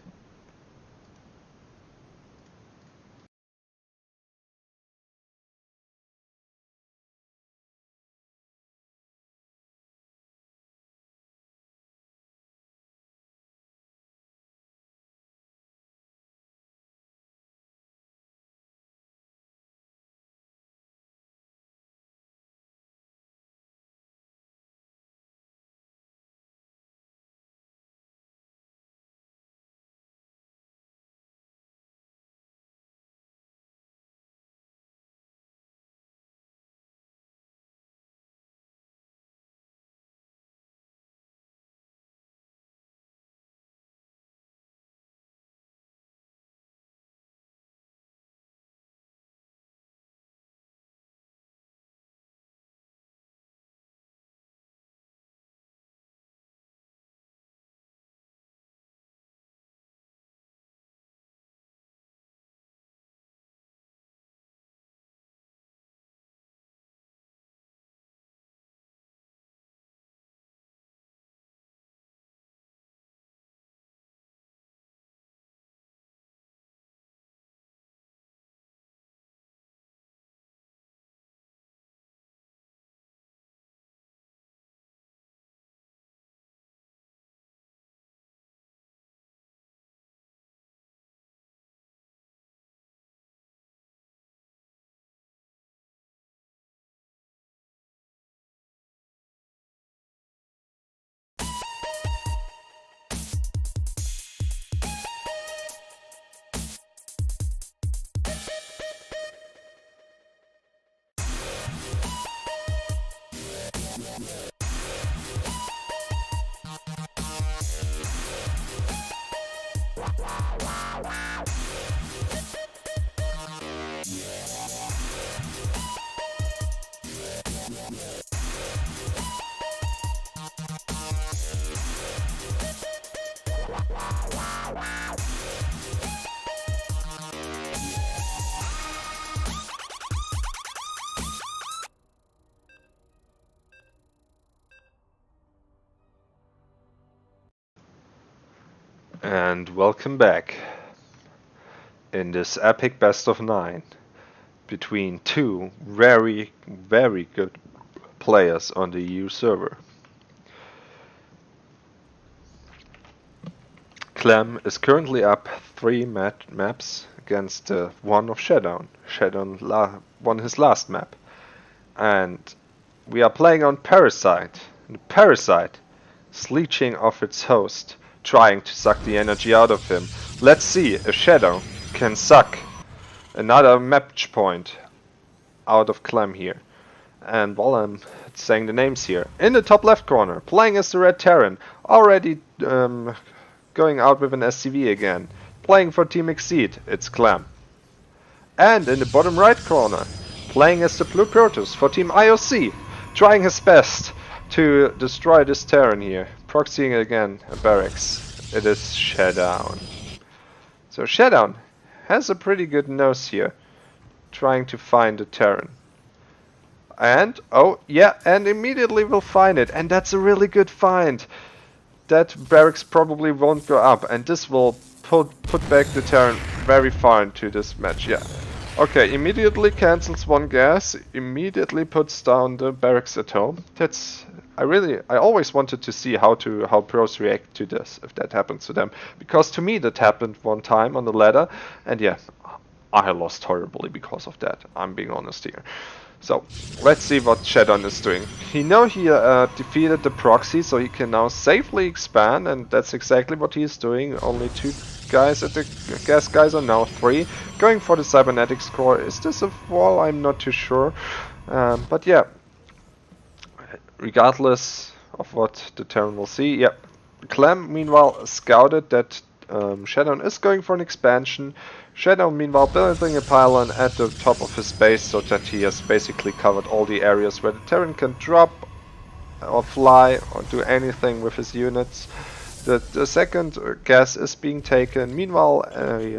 And welcome back in this epic best of 9 between two very, very good players on the EU server. Clem is currently up 3 maps against one of ShaDoWn. ShaDoWn won his last map. And we are playing on Parasite. And the Parasite is leeching off its host, trying to suck the energy out of him. Let's see if ShaDoWn can suck another match point out of Clem here. And while I'm saying the names here, in the top left corner, playing as the Red Terran, already going out with an SCV again. Playing for Team Exceed, it's Clem. And in the bottom right corner, playing as the Blue Protoss for Team IOC, trying his best to destroy this Terran here. Proxying again a barracks. It is ShaDoWn. So ShaDoWn has a pretty good nose here, trying to find a Terran. And, oh yeah, and immediately will find it. And that's a really good find. That barracks probably won't go up, and this will put back the Terran very far into this match. Yeah. Okay, immediately cancels one gas, immediately puts down the barracks at home. I always wanted to see how pros react to this, if that happens to them. Because to me that happened one time on the ladder, and yeah, I lost horribly because of that. I'm being honest here. So, let's see what ShaDoWn is doing. He defeated the proxy, so he can now safely expand, and that's exactly what he is doing. Only 2 guys at the gas guys are now 3. Going for the cybernetics core. Is this a wall? I'm not too sure. But yeah, regardless of what the Terran will see, yeah. Clem, meanwhile, scouted that ShaDoWn is going for an expansion. ShaDoWn, meanwhile, building a pylon at the top of his base so that he has basically covered all the areas where the Terran can drop or fly or do anything with his units. The second gas is being taken. Meanwhile,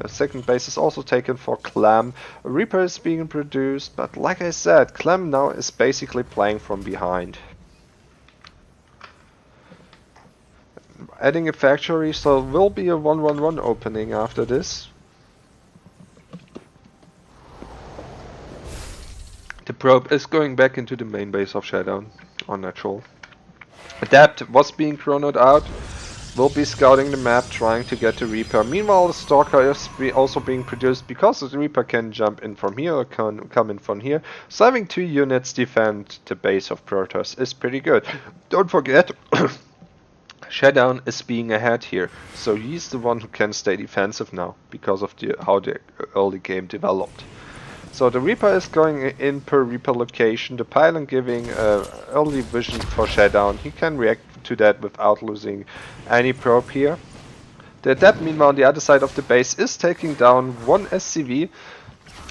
a second base is also taken for Clem. A Reaper is being produced, but like I said, Clem now is basically playing from behind. Adding a factory, so will be a 1-1-1 opening after this. The probe is going back into the main base of ShaDoWn on natural. Adapt was being chronoed out. Will be scouting the map, trying to get the Reaper. Meanwhile, the Stalker is also being produced because the Reaper can jump in from here or can come in from here. So having 2 units defend the base of Protoss is pretty good. Don't forget, ShaDoWn is being ahead here, so he's the one who can stay defensive now because of how the early game developed. So the Reaper is going in per Reaper location, the pylon giving early vision for ShaDoWn. He can react to that without losing any probe here. The Adept, meanwhile, on the other side of the base is taking down 1 SCV,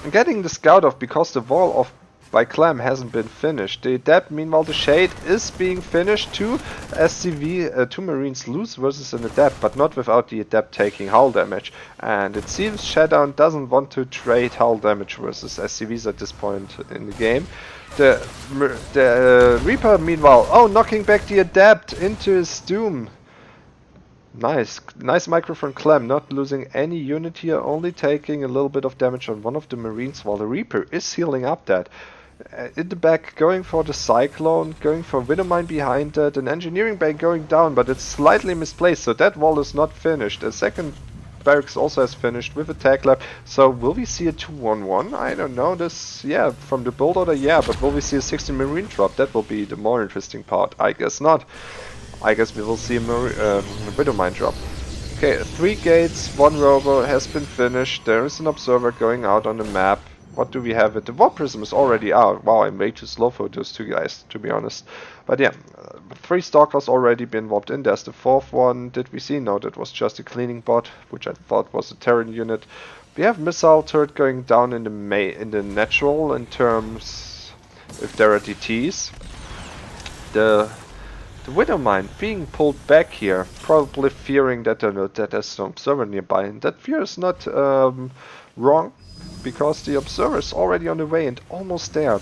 getting the scout off because the wall by Clem hasn't been finished. The Adept, meanwhile, the Shade is being finished. 2 SCV, 2 Marines lose versus an Adept, but not without the Adept taking hull damage. And it seems ShaDoWn doesn't want to trade hull damage versus SCVs at this point in the game. The Reaper, meanwhile, knocking back the Adept into his doom. Nice micro from Clem, not losing any unit here, only taking a little bit of damage on one of the Marines while the Reaper is healing up that. In the back, going for the Cyclone, going for Widowmine behind it, an Engineering Bay going down, but it's slightly misplaced, so that wall is not finished. A second barracks also has finished with a tag lab, so will we see a 2-1-1? I don't know, yeah, from the build order, yeah, but will we see a 16 Marine drop? That will be the more interesting part. I guess not. I guess we will see a Widowmine drop. Okay, 3 gates, 1 rover has been finished. There is an observer going out on the map. What do we have? The Warp Prism is already out. Wow, I'm way too slow for those 2 guys, to be honest. But yeah, 3 Stalkers already been warped in. There's the 4th one. Did we see? No, that was just a cleaning bot, which I thought was a Terran unit. We have Missile Turret going down in the natural in terms if there are DTs. The Widowmine being pulled back here, probably fearing that there's no observer nearby, and that fear is not wrong, because the observer is already on the way and almost there.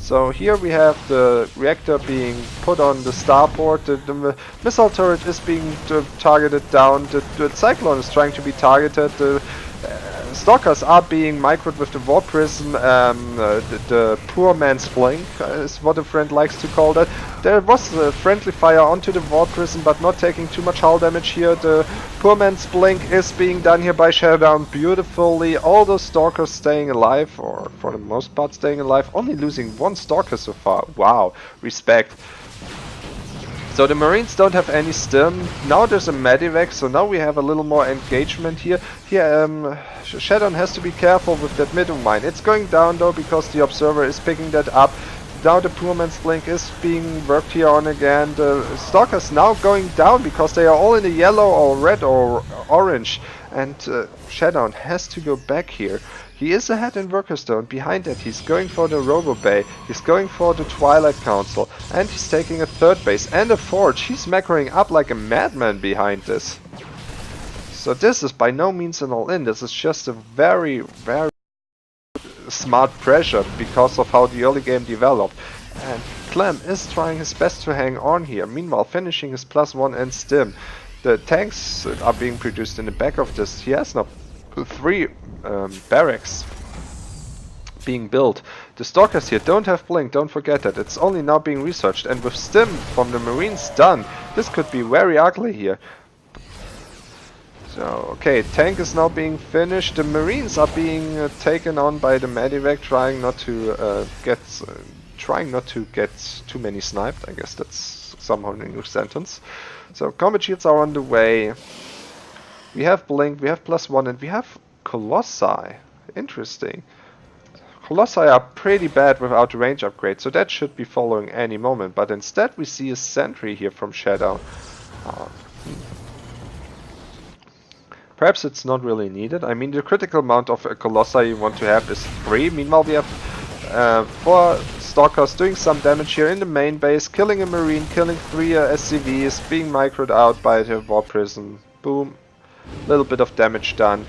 So here we have the reactor being put on the starport, the missile turret is being targeted down, the Cyclone is trying to be targeted, the Stalkers are being microed with the Warp Prism, the poor man's blink is what a friend likes to call that. There was a friendly fire onto the Warp Prism, but not taking too much hull damage here. The poor man's blink is being done here by ShaDoWn beautifully. All those Stalkers staying alive, or for the most part staying alive, only losing one Stalker so far. Wow, respect. So the Marines don't have any stim. Now there's a Medivac, so now we have a little more engagement here. Here, ShaDoWn has to be careful with that middle mine. It's going down though because the observer is picking that up. Now the poor man's blink is being worked here on again. The Stalkers now going down because they are all in the yellow or red or orange. And ShaDoWn has to go back here. He is ahead in Worker Stone. Behind that he's going for the Robo Bay, he's going for the Twilight Council, and he's taking a third base and a forge. He's macroing up like a madman behind this. So this is by no means an all-in, this is just a very, very smart pressure because of how the early game developed. And Clem is trying his best to hang on here, meanwhile finishing his +1 and stim. The tanks are being produced in the back of this. He has now 3 barracks being built. The Stalkers here don't have blink, don't forget that. It's only now being researched, and with stim from the Marines done, this could be very ugly here. So, okay, tank is now being finished. The Marines are being taken on by the Medivac, trying not to get too many sniped. I guess that's somehow an English sentence. So combat shields are on the way. We have blink, we have +1, and we have Colossi. Interesting. Colossi are pretty bad without the range upgrade, so that should be following any moment. But instead we see a sentry here from ShaDoWn. Perhaps it's not really needed. I mean, the critical amount of a Colossi you want to have is 3. Meanwhile, we have 4 Stalkers doing some damage here in the main base, killing a Marine, killing 3 SCVs, being microed out by the Warp Prism. Boom. Little bit of damage done.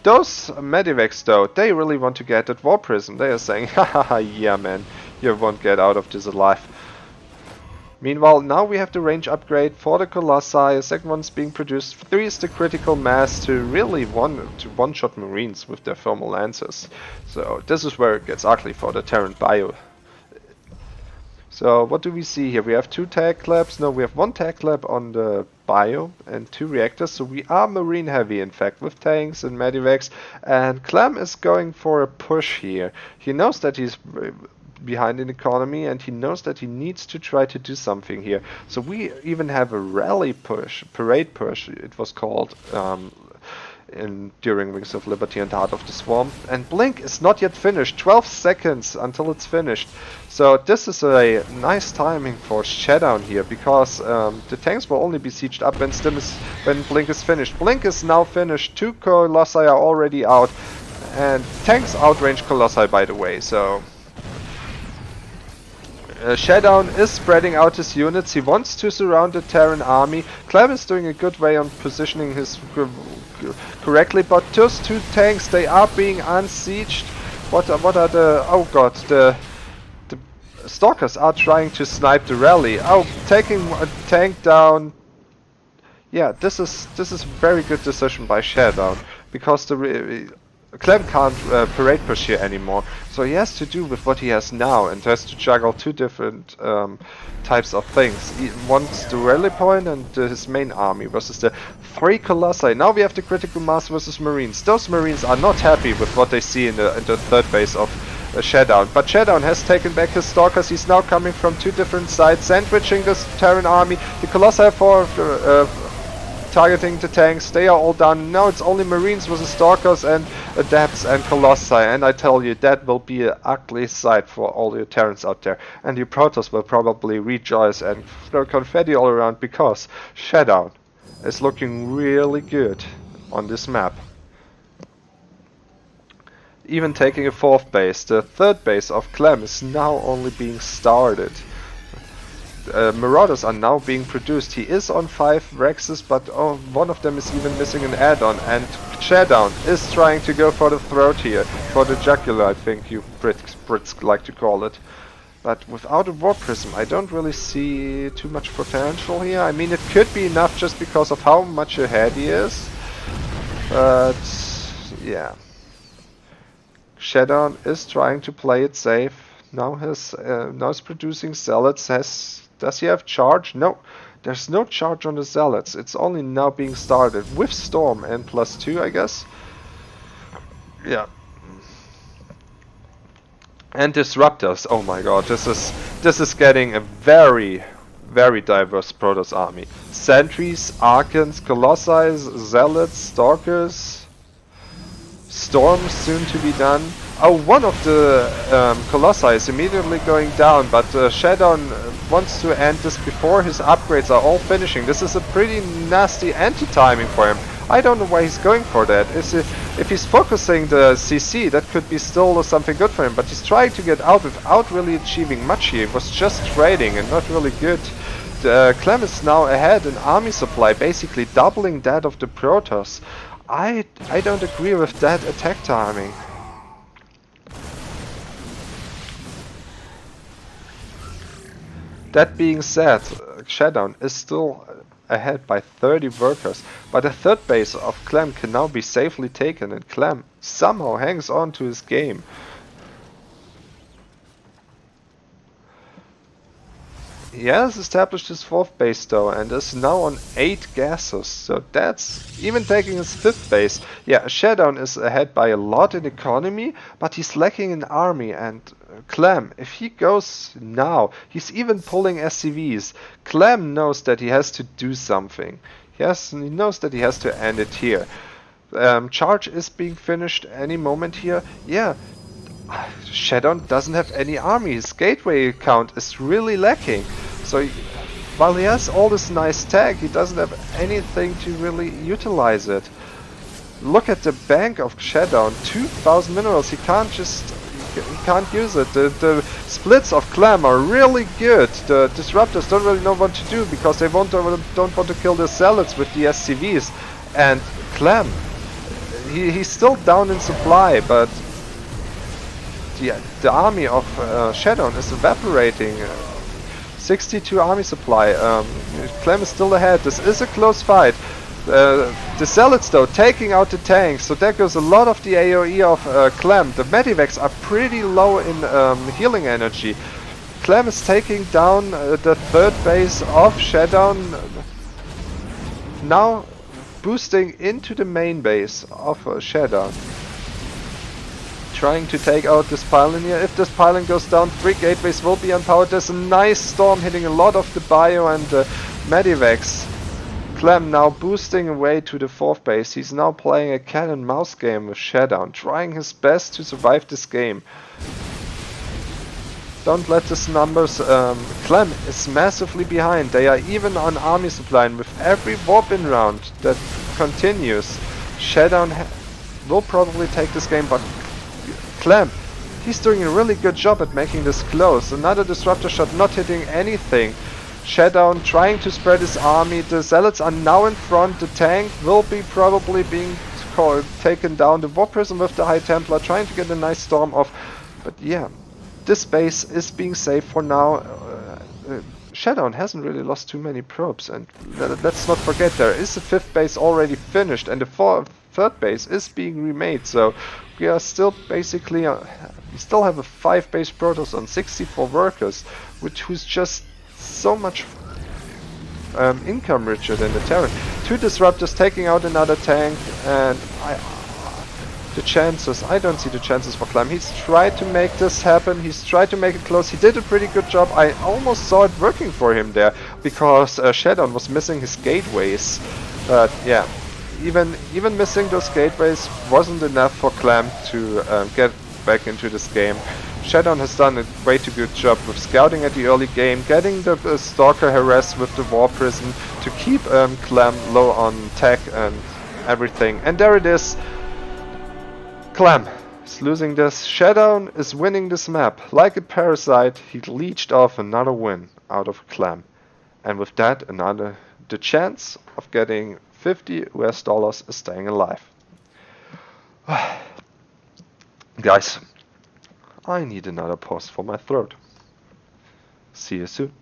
Those Medivacs though, they really want to get that Warp Prism. They are saying, haha, yeah man, you won't get out of this alive. Meanwhile, now we have the range upgrade for the Colossi. A second one's being produced. 3 is the critical mass to really one-shot Marines with their thermal lancers. So this is where it gets ugly for the Terran Bio. So what do we see here? We have 2 tag labs. No, we have 1 tag lab on the Bio and 2 reactors. So we are Marine heavy, in fact, with tanks and Medivacs. And Clem is going for a push here. He knows that he's behind in economy, and he knows that he needs to try to do something here. So we even have a rally push, parade push, it was called, during Wings of Liberty and Heart of the Swarm. And Blink is not yet finished. 12 seconds until it's finished. So this is a nice timing for ShaDoWn here, because the tanks will only be sieged up when Blink is finished. Blink is now finished. 2 Colossi are already out, and tanks outrange Colossi, by the way. So ShaDoWn is spreading out his units. He wants to surround the Terran army. Clem is doing a good way on positioning his correctly, but those 2 tanks, they are being unsieged. What are the... oh god, the Stalkers are trying to snipe the rally. Oh, taking a tank down. Yeah, this is a very good decision by ShaDoWn, because Clem can't parade push here anymore, so he has to do with what he has now and has to juggle 2 different types of things. One's the rally point and his main army versus the 3 Colossi. Now we have the critical mass versus Marines. Those Marines are not happy with what they see in the third base of ShaDoWn, but ShaDoWn has taken back his Stalkers. He's now coming from 2 different sides, sandwiching this Terran army. The Colossi for targeting the tanks, they are all done. Now it's only Marines versus Stalkers and Adepts and Colossi, and I tell you, that will be an ugly sight for all your Terrans out there. And your Protoss will probably rejoice and throw confetti all around, because ShaDoWn is looking really good on this map. Even taking a 4th base. The 3rd base of Clem is now only being started. Marauders are now being produced. He is on 5 Rexes, but one of them is even missing an add-on, and ShaDoWn is trying to go for the throat here, for the jugular, I think you Brits like to call it. But without a Warp Prism, I don't really see too much potential here. I mean, it could be enough just because of how much ahead he is. But, yeah. ShaDoWn is trying to play it safe. Now he's producing zealots. Does he have charge? No. There's no charge on the zealots. It's only now being started with Storm and +2, I guess. Yeah. And disruptors. Oh my god, this is getting a very, very diverse Protoss army. Sentries, Archons, Colossi, Zealots, Stalkers, Storms soon to be done. Oh, one of the Colossi is immediately going down, but ShaDoWn wants to end this before his upgrades are all finishing. This is a pretty nasty anti-timing for him. I don't know why he's going for that. If he's focusing the CC, that could be still something good for him, but he's trying to get out without really achieving much here. It was just trading and not really good. Clem is now ahead in army supply, basically doubling that of the Protoss. I don't agree with that attack timing. That being said, ShaDoWn is still ahead by 30 workers, but the third base of Clem can now be safely taken, and Clem somehow hangs on to his game. He has established his fourth base though, and is now on 8 gases, so that's even taking his fifth base. Yeah, ShaDoWn is ahead by a lot in economy, but he's lacking in army, and Clem, if he goes now, he's even pulling SCVs. Clem knows that he has to do something. He knows that he has to end it here. Charge is being finished any moment here. Yeah, ShaDoWn doesn't have any army. His gateway count is really lacking. So while he has all this nice tech, he doesn't have anything to really utilize it. Look at the bank of ShaDoWn, 2,000 minerals. He can't use it. The splits of Clem are really good. The disruptors don't really know what to do because they don't want to kill the zealots with the SCVs. And Clem, he's still down in supply, but the army of ShaDoWn is evaporating. 62 army supply. Clem is still ahead. This is a close fight. The zealots though taking out the tanks, so there goes a lot of the AoE of Clem. The medivacs are pretty low in healing energy. Clem is taking down the third base of ShaDoWn, now boosting into the main base of ShaDoWn. Trying to take out this pylon here. If this pylon goes down, 3 gateways will be unpowered. There's a nice storm hitting a lot of the bio and the medivacs. Clem now boosting away to the fourth base. He's now playing a cat and mouse game with ShaDoWn, trying his best to survive this game. Don't let this numbers... Clem is massively behind. They are even on army supply, and with every warp-in round that continues, ShaDoWn will probably take this game, but Clem, he's doing a really good job at making this close. Another disruptor shot not hitting anything. ShaDoWn trying to spread his army. The zealots are now in front. The tank will be probably being taken down. The Warp Prism with the High Templar trying to get a nice storm off. But yeah, this base is being safe for now. ShaDoWn hasn't really lost too many probes, and let's not forget there is a fifth base already finished, and the third base is being remade. So we are still basically we still have a 5 base Protoss on 64 workers, who's just so much income richer than the Terran. 2 disruptors taking out another tank, and the chances, I don't see the chances for Clem. He's tried to make this happen, he's tried to make it close, he did a pretty good job. I almost saw it working for him there, because ShaDoWn was missing his gateways. But yeah, even missing those gateways wasn't enough for Clem to get back into this game. ShaDoWn has done a way too good job with scouting at the early game, getting the Stalker harassed with the Warp Prism to keep Clem low on tech and everything. And there it is. Clem is losing this. ShaDoWn is winning this map. Like a parasite, he leeched off another win out of Clem. And with that, the chance of getting $50 is staying alive. Guys, I need another pause for my throat. See you soon.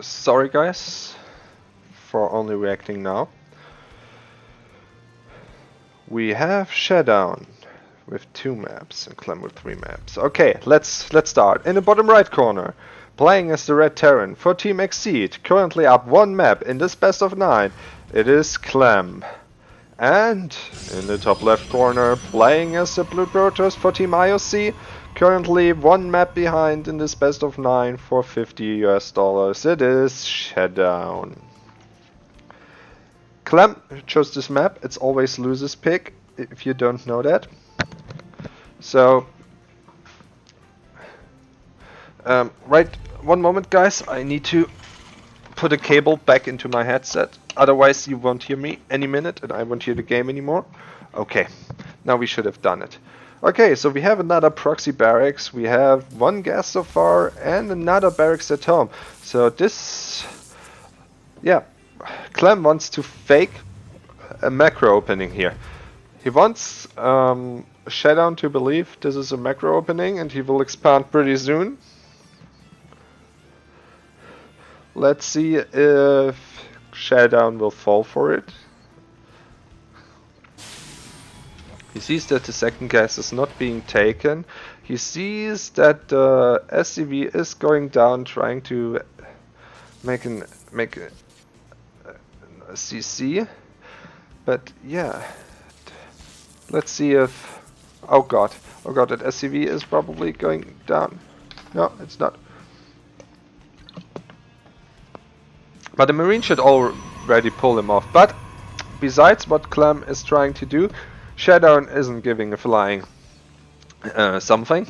Sorry guys for only reacting now. We have ShaDoWn with 2 maps and Clem with 3 maps. Okay, let's start. In the bottom right corner, playing as the Red Terran for Team Exceed, currently up 1 map in this best of 9, it is Clem. And in the top left corner, playing as the Blue Protoss for Team IOC, currently 1 map behind in this best of 9 for $50 US, it is ShaDoWn. Clem chose this map, it's always loser's pick, if you don't know that. So, right, one moment guys, I need to put a cable back into my headset, otherwise you won't hear me any minute and I won't hear the game anymore. Okay, now we should have done it. Okay, so we have another proxy barracks, we have 1 gas so far and another barracks at home. So this, yeah, Clem wants to fake a macro opening here. He wants ShaDoWn to believe this is a macro opening and he will expand pretty soon. Let's see if ShaDoWn will fall for it. He sees that the second gas is not being taken. He sees that the SCV is going down, trying to make a CC. But yeah, let's see if... oh god, that SCV is probably going down. No, it's not. But the Marine should already pull him off. But besides what Clem is trying to do, ShaDoWn isn't giving a flying something.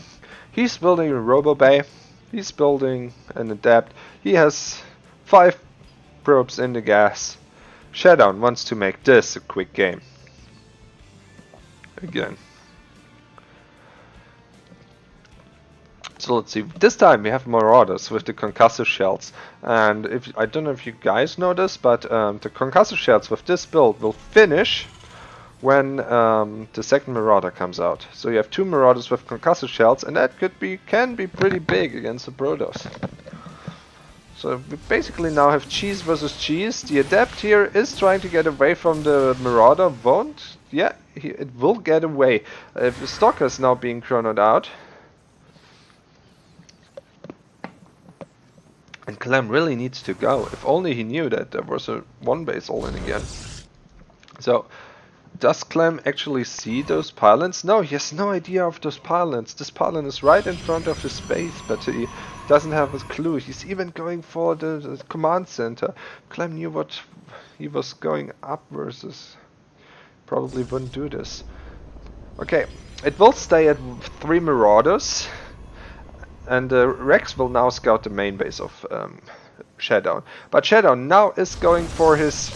He's building a Robo Bay. He's building an Adept. He has 5 probes in the gas. ShaDoWn wants to make this a quick game. Again. So let's see. This time we have Marauders with the concussive shells, and I don't know if you guys know this, but the concussive shells with this build will finish when the second Marauder comes out. So you have 2 Marauders with concussive shells, and that can be pretty big against the Protoss. So we basically now have cheese versus cheese. The Adept here is trying to get away from the Marauder. Won't? Yeah, it will get away. If the Stalker is now being chronoed out. And Clem really needs to go. If only he knew that there was a 1-base all-in again. So, does Clem actually see those pylons? No, he has no idea of those pylons. This pylon is right in front of his base, but he doesn't have a clue. He's even going for the command center. Clem knew what he was going up versus. Probably wouldn't do this. Okay, it will stay at 3 Marauders. And Rex will now scout the main base of ShaDoWn. But ShaDoWn now is going for his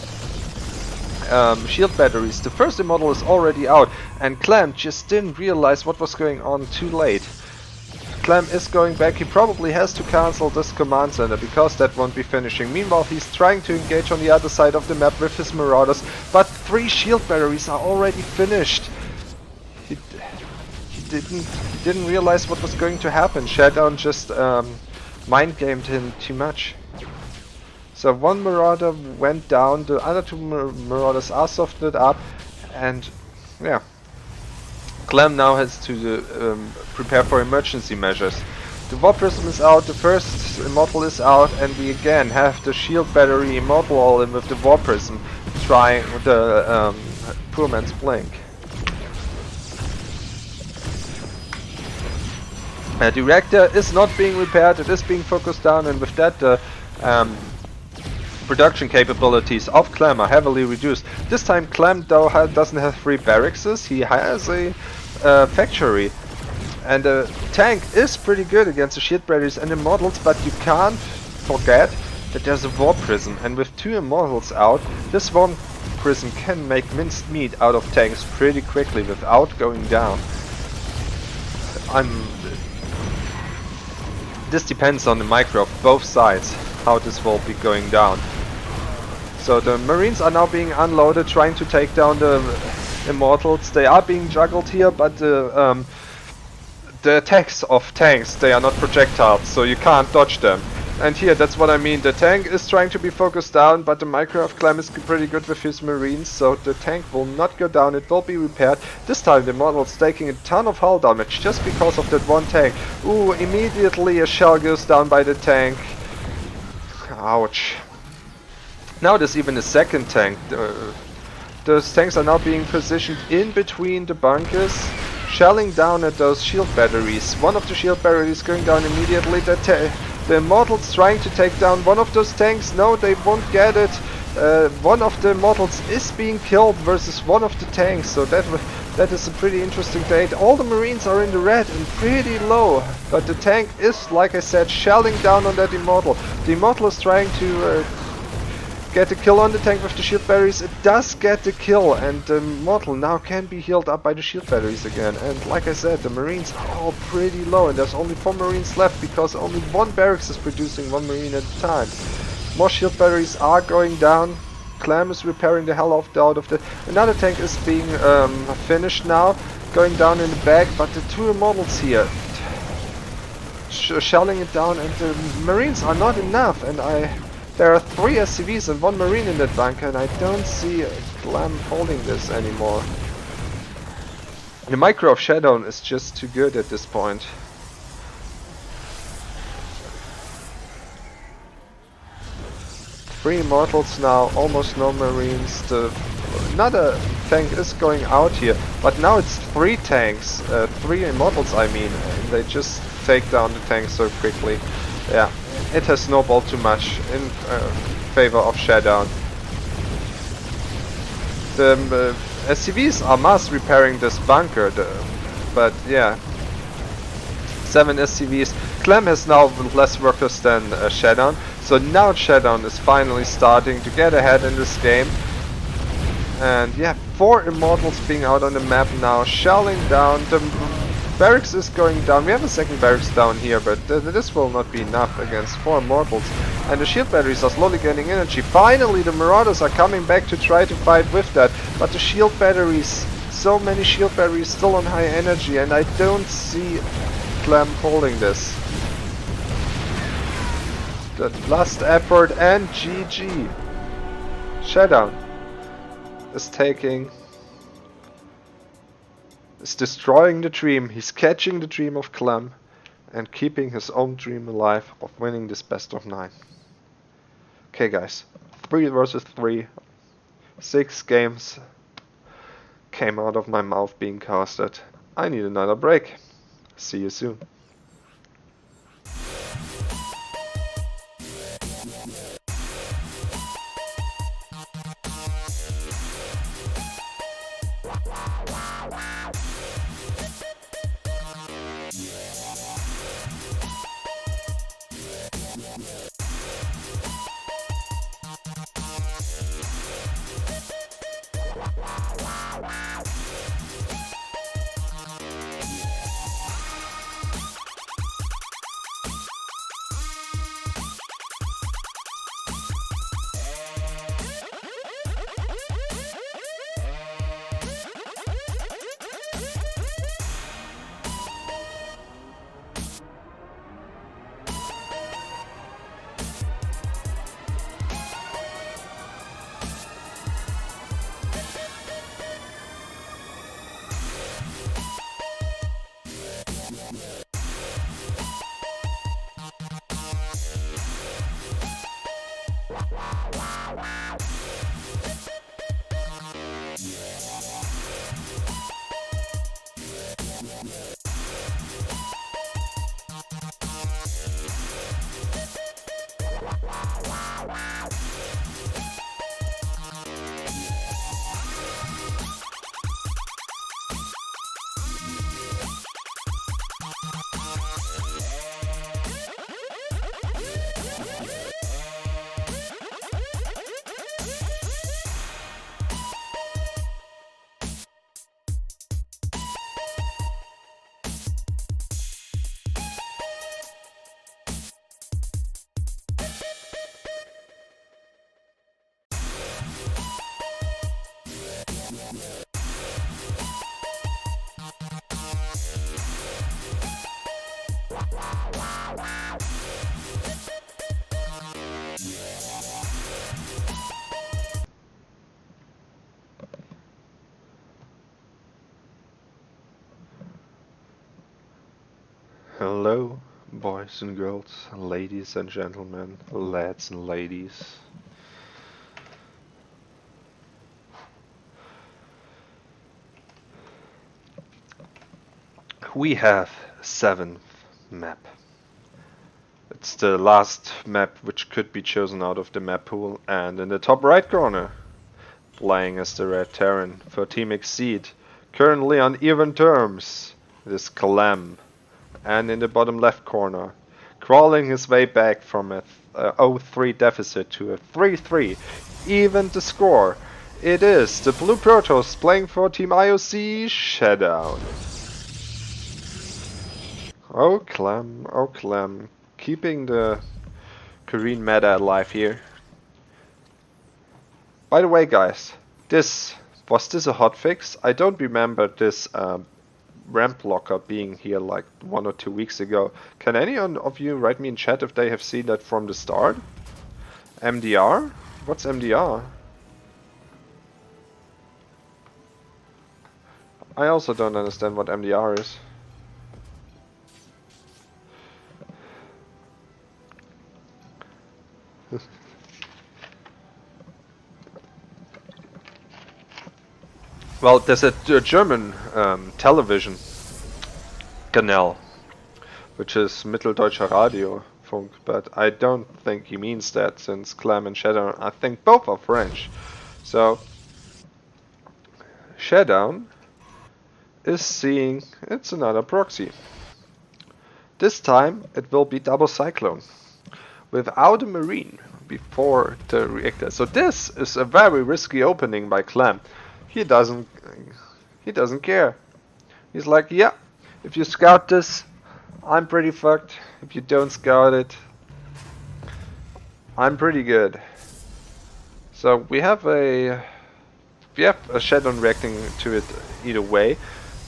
shield batteries. The first immortal is already out, and Clem just didn't realize what was going on too late. Clem is going back. He probably has to cancel this command center because that won't be finishing. Meanwhile, he's trying to engage on the other side of the map with his Marauders, but 3 shield batteries are already finished. He didn't realize what was going to happen. ShaDoWn just mind gamed him too much. So 1 Marauder went down, the other 2 Marauders are softened up, and yeah. Clem now has to prepare for emergency measures. The War Prism is out, the first Immortal is out, and we again have the Shield Battery Immortal all-in with the War Prism trying the Poor Man's Blink. The reactor is not being repaired, it is being focused down, and with that the production capabilities of Clem are heavily reduced. This time Clem though doesn't have 3 barracks, he has a factory. And the tank is pretty good against the shield batteries and immortals, but you can't forget that there's a War Prism, and with 2 immortals out, this War Prism can make minced meat out of tanks pretty quickly without going down. This depends on the micro of both sides, how this will be going down. So the Marines are now being unloaded, trying to take down the Immortals. They are being juggled here, but the attacks of tanks, they are not projectiles, so you can't dodge them. And here, that's what I mean. The tank is trying to be focused down, but the micro of Clem is pretty good with his Marines, so the tank will not go down, it will be repaired. This time the Immortal's taking a ton of hull damage just because of that one tank. Ooh, immediately a shell goes down by the tank. Ouch. Now there's even a second tank. Those tanks are now being positioned in between the bunkers, shelling down at those shield batteries. One of the shield batteries going down immediately. The Immortals trying to take down one of those tanks. No, they won't get it. One of the Immortals is being killed versus one of the tanks, so that is a pretty interesting date. All the Marines are in the red and pretty low, but the tank is, like I said, shelling down on that Immortal. The Immortal is trying to get the kill on the tank with the shield batteries. It does get the kill, and the Immortal now can be healed up by the shield batteries again. And like I said, the Marines are all pretty low, and there's only 4 Marines left because only 1 barracks is producing 1 Marine at a time. More shield batteries are going down. Clem is repairing the hell out of the... Another tank is being finished now, going down in the back, but the 2 Immortals here shelling it down, and the Marines are not enough, and there are 3 SCVs and 1 Marine in that bunker, and I don't see Clem holding this anymore. The micro of ShaDoWn is just too good at this point. Three Immortals now, almost no Marines. Another tank is going out here, but now it's 3 tanks, 3 Immortals I mean, and they just take down the tanks so quickly. Yeah. It has snowballed too much in favor of ShaDoWn. The SCVs are mass repairing this bunker, but yeah. 7 SCVs. Clem has now less workers than ShaDoWn, so now ShaDoWn is finally starting to get ahead in this game. And yeah, 4 Immortals being out on the map now, shelling down. The barracks is going down. We have a second barracks down here, but this will not be enough against 4 Immortals. And the shield batteries are slowly gaining energy. Finally, the Marauders are coming back to try to fight with that. But the shield batteries, so many shield batteries still on high energy, and I don't see Clem holding this. The last effort and GG. ShaDoWn is destroying the dream. He's catching the dream of Clem. and keeping his own dream alive of winning this best of 9. Okay guys, 3 versus 3, 6 games came out of my mouth being casted. I need another break. See you soon. Hello, boys and girls, ladies and gentlemen, lads and ladies. We have 7th map. It's the last map which could be chosen out of the map pool, and in the top right corner, playing as the Red Terran for Team Exceed, currently on even terms, it is Clem. And in the bottom left corner, crawling his way back from a 0-3 deficit to a 3-3, even the score, it is the Blue Protoss playing for Team IOC ShaDoWn. Oh Clem, keeping the Korean meta alive here. By the way guys, was this a hotfix? I don't remember this ramp blocker being here like 1 or 2 weeks ago. Can any of you write me in chat if they have seen that from the start? MDR? What's MDR? I also don't understand what MDR is. Well, there's a German television canal, which is Mitteldeutscher Radiofunk, but I don't think he means that, since Clem and ShaDoWn, I think both are French. So, ShaDoWn is seeing it's another proxy. This time it will be double cyclone, without a marine before the reactor. So this is a very risky opening by Clem. He doesn't care. He's like, yeah, if you scout this, I'm pretty fucked. If you don't scout it, I'm pretty good. So we have a ShaDoWn reacting to it either way.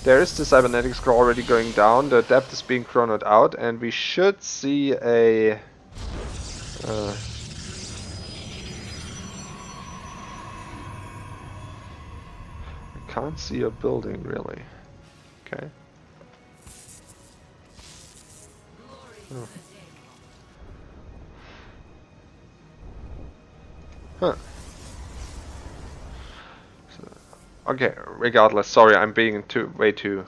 There is the cybernetic score already going down, the depth is being chronoed out, and we should see a can't see a building really. Okay. Oh. Huh. Okay, regardless, sorry, I'm being way too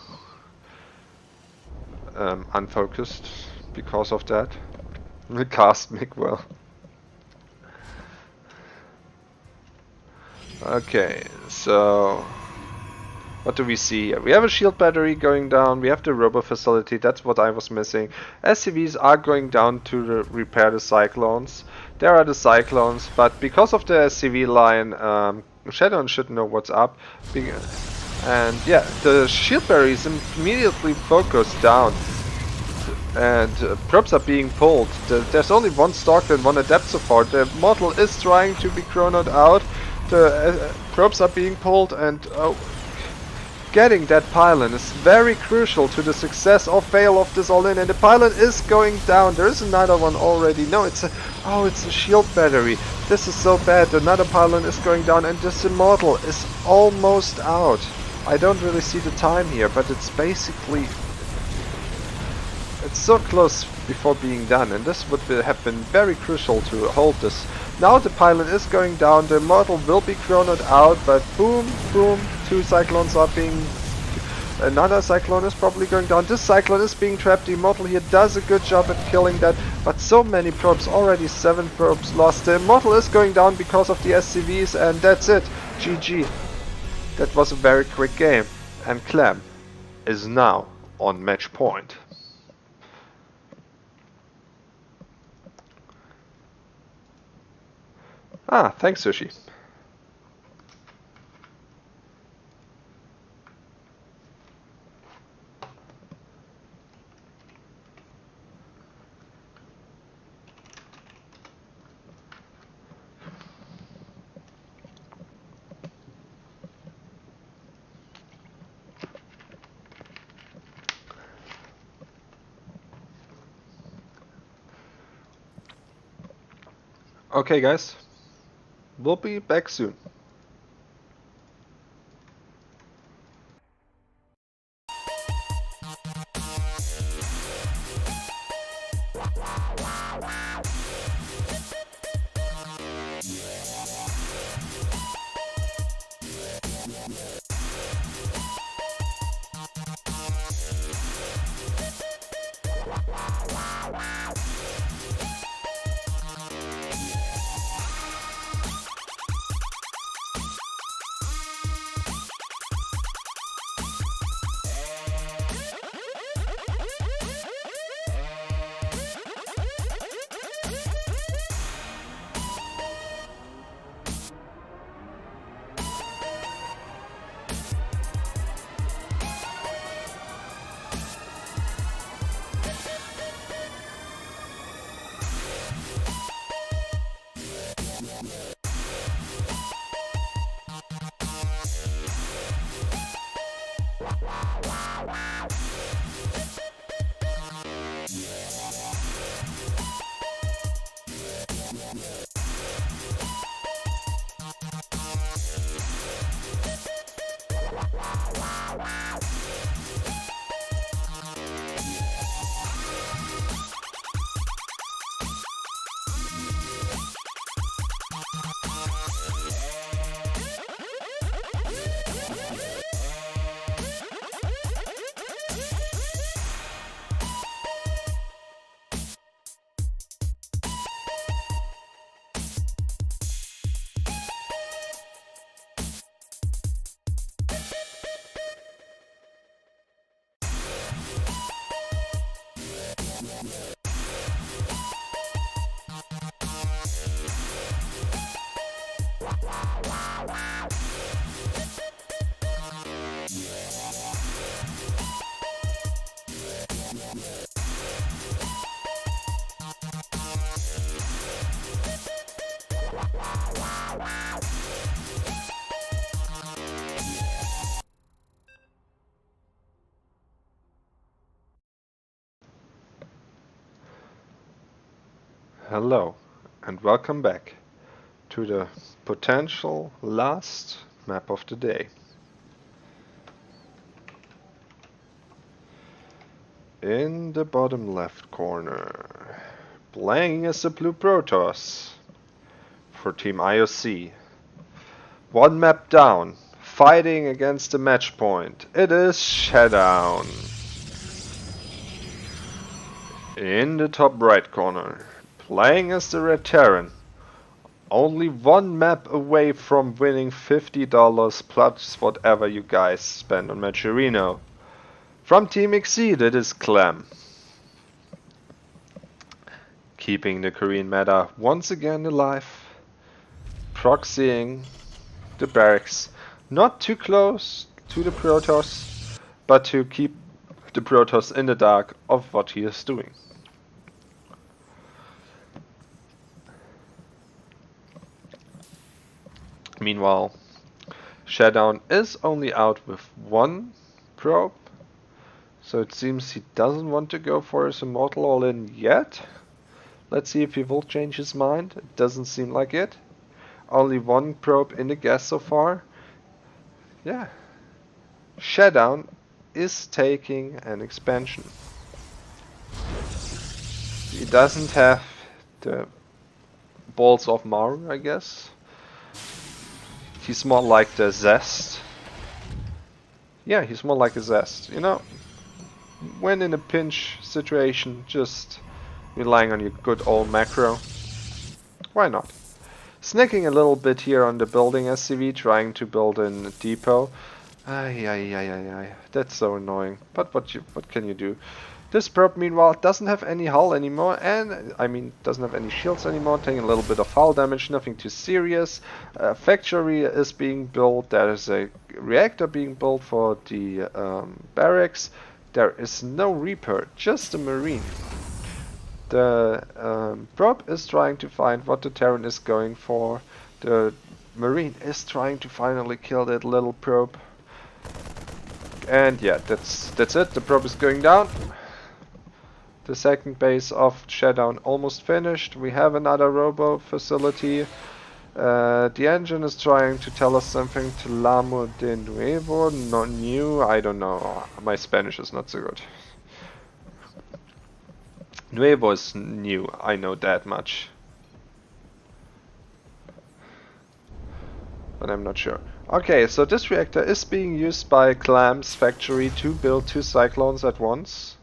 unfocused because of that. Cosmic, well. Okay, so what do we see here? We have a shield battery going down, we have the robo facility, that's what I was missing. SCVs are going down to repair the cyclones. There are the cyclones, but because of the SCV line, ShaDoWn should know what's up. And yeah, the shield battery is immediately focused down. And probes are being pulled. There's only one Stalker and one Adept support. The model is trying to be chronoed out. The probes are being pulled, and getting that pylon is very crucial to the success or fail of this all-in. And the pylon is going down. There is another one already. No, it's a shield battery. This is so bad. Another pylon is going down, and this immortal is almost out. I don't really see the time here, but it's basically... It's so close before being done, and this would have been very crucial to hold this. Now the pylon is going down, the immortal will be chronoed out, but boom, boom, two cyclones are being... Another cyclone is probably going down. This cyclone is being trapped. The immortal here does a good job at killing that, but so many probes, already 7 probes lost. The immortal is going down because of the SCVs, and that's it. GG. That was a very quick game, and Clem is now on match point. Ah, thanks, Sushi. Okay, guys. We'll be back soon. Hello, and welcome back to the potential last map of the day. in the bottom left corner, playing as the Blue Protoss for Team IOC. One map down, fighting against the match point. It is ShaDoWn. In the top right corner, playing as the Red Terran. Only one map away from winning $50 plus whatever you guys spend on Matcherino. From Team Exceed, it is Clem. Keeping the Korean meta once again alive. Proxying the barracks. Not too close to the Protoss, but to keep the Protoss in the dark of what he is doing. Meanwhile, ShaDoWn is only out with one probe, so it seems he doesn't want to go for his Immortal All-In yet. Let's see if he will change his mind. It doesn't seem like it. Only one probe in the gas so far. Yeah. ShaDoWn is taking an expansion. He doesn't have the balls of Maru, I guess. He's more like the Zest. Yeah, he's more like a Zest. You know, when in a pinch situation, just relying on your good old macro. Why not? Snacking a little bit here on the building SCV, trying to build in a depot. That's so annoying. But what can you do? This probe, meanwhile, doesn't have any hull anymore, and I mean, doesn't have any shields anymore, taking a little bit of hull damage, nothing too serious. Factory is being built, there is a reactor being built for the barracks. There is no Reaper, just a Marine. The probe is trying to find what the Terran is going for. The Marine is trying to finally kill that little probe. And yeah, that's it, the probe is going down. The second base of ShaDoWn almost finished. We have another robo facility. The engine is trying to tell us something. Tlamo de Nuevo, not new, I don't know. My Spanish is not so good. Nuevo is new, I know that much. But I'm not sure. Okay, so this reactor is being used by Clem's factory to build 2 Cyclones at once.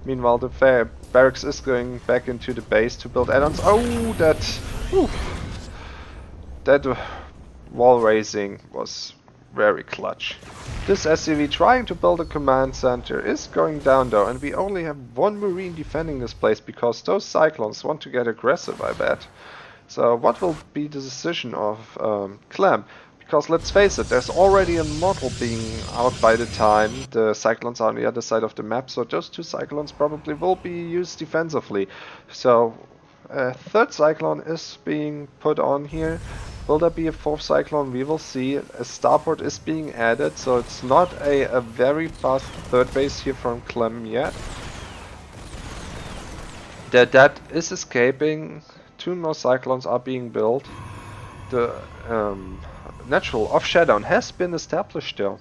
Meanwhile, the barracks is going back into the base to build add-ons. Oh, that wall raising was very clutch. This SCV trying to build a command center is going down though, and we only have one Marine defending this place because those Cyclones want to get aggressive, I bet. So what will be the decision of Clem? Because let's face it, there's already a model being out by the time the Cyclones are on the other side of the map, so those 2 Cyclones probably will be used defensively. So a 3rd Cyclone is being put on here. Will there be a 4th Cyclone? We will see. A starport is being added, so it's not a very fast 3rd base here from Clem yet. The dead is escaping. 2 more Cyclones are being built. The natural of ShaDoWn has been established though,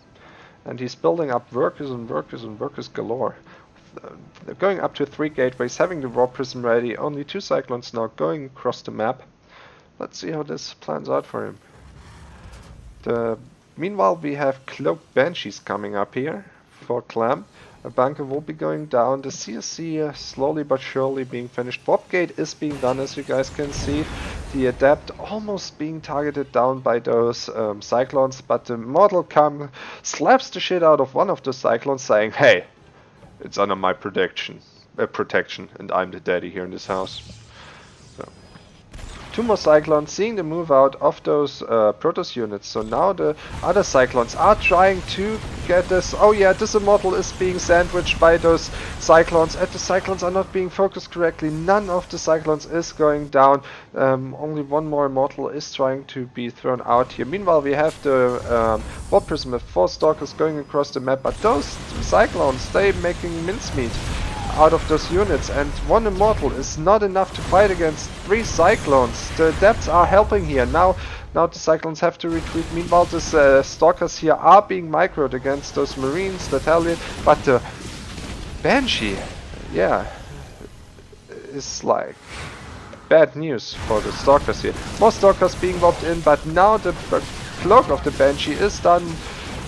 and he's building up workers and workers and workers galore. They're going up to 3 gateways, having the War Prism ready, only 2 Cyclones now going across the map. Let's see how this plans out for him. Meanwhile, we have Cloaked Banshees coming up here for Clem. A bunker will be going down. The CSC slowly but surely being finished. Warp Gate is being done, as you guys can see. The Adept almost being targeted down by those Cyclones, but the model slaps the shit out of one of the Cyclones, saying, "Hey, it's under my protection, and I'm the daddy here in this house." So, 2 more Cyclones, seeing the move out of those Protoss units. So now the other Cyclones are trying to get this. Oh yeah, this Immortal is being sandwiched by those Cyclones, and the Cyclones are not being focused correctly. None of the Cyclones is going down. Only one more Immortal is trying to be thrown out here. Meanwhile, we have the Warp Prism with 4 Stalkers going across the map, but those Cyclones, they making mincemeat out of those units, and 1 Immortal is not enough to fight against 3 Cyclones. The Adepts are helping here. Now the Cyclones have to retreat. Meanwhile, the Stalkers here are being microed against those Marines that hell it, but the Banshee yeah, is like bad news for the stalkers here. More stalkers being lobbed in, but now the cloak of the Banshee is done.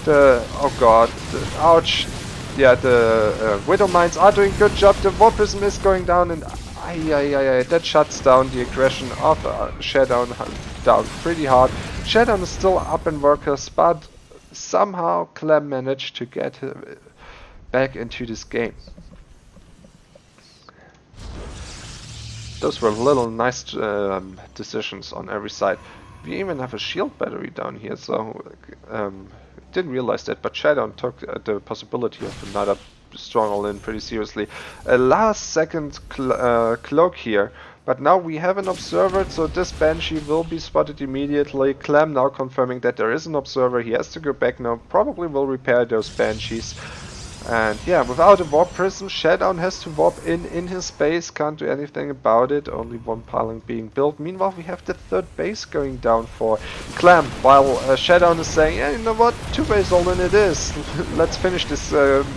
Oh god, ouch. Yeah, the Widow Mines are doing a good job. The War Prism is going down, and that shuts down the aggression of ShaDoWn down pretty hard. ShaDoWn is still up in workers, but somehow Clem managed to get back into this game. Those were little nice decisions on every side. We even have a shield battery down here, so didn't realize that, but ShaDoWn took the possibility of another strong all-in pretty seriously. A last second cloak here, but now we have an observer, so this Banshee will be spotted immediately. Clem now confirming that there is an observer. He has to go back now, probably will repair those Banshees. And yeah, without a warp prism, ShaDoWn has to warp in his base, can't do anything about it, only one piling being built. Meanwhile, we have the third base going down for Clem, while ShaDoWn is saying, yeah, you know what, 2 base all-in it is. Let's finish this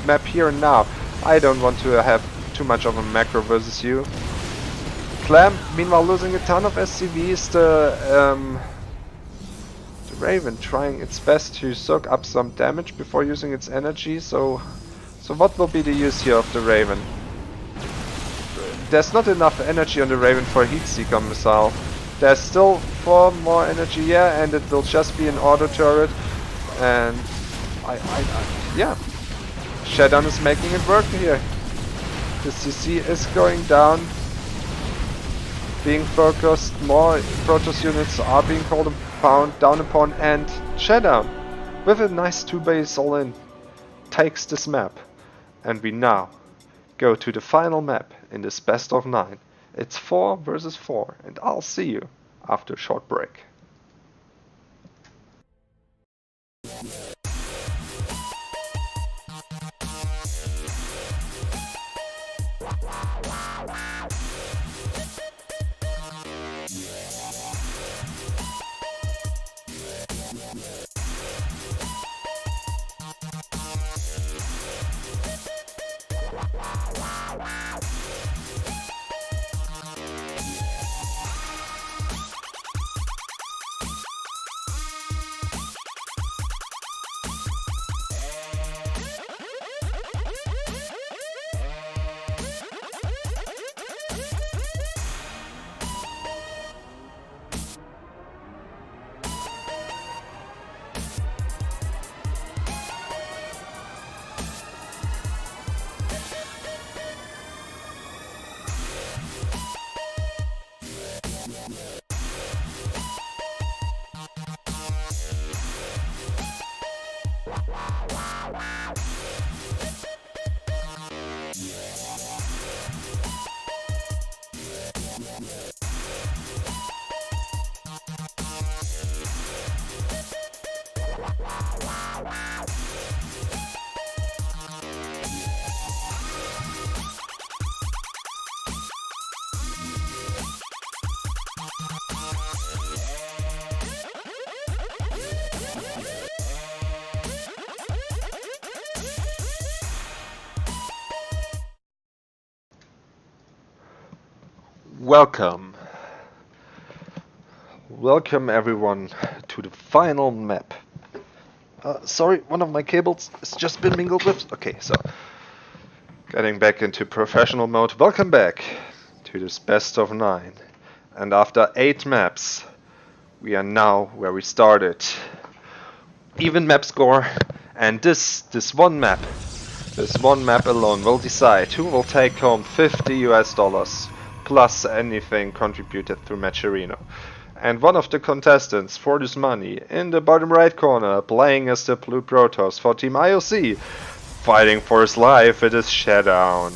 map here and now. I don't want to have too much of a macro versus you. Clem, meanwhile, losing a ton of SCVs. The Raven trying its best to soak up some damage before using its energy, so what will be the use here of the Raven? There's not enough energy on the Raven for a Heatseeker missile. There's still 4 more energy, yeah, and it will just be an auto turret. And yeah, ShaDoWn is making it work here. The CC is going down, being focused. More Protoss units are being called down upon, and ShaDoWn, with a nice 2 base all-in, takes this map. And we now go to the final map in this best of 9. It's 4 versus 4, and I'll see you after a short break. Welcome everyone to the final map. Sorry, one of my cables has just been mingled with. Okay, so getting back into professional mode. Welcome back to this best of 9. And after 8 maps, we are now where we started. Even map score, and this one map alone will decide who will take home $50 plus anything contributed through Matcherino. And one of the contestants for this money, in the bottom right corner, playing as the Blue Protoss for Team IOC, fighting for his life, it is ShaDoWn.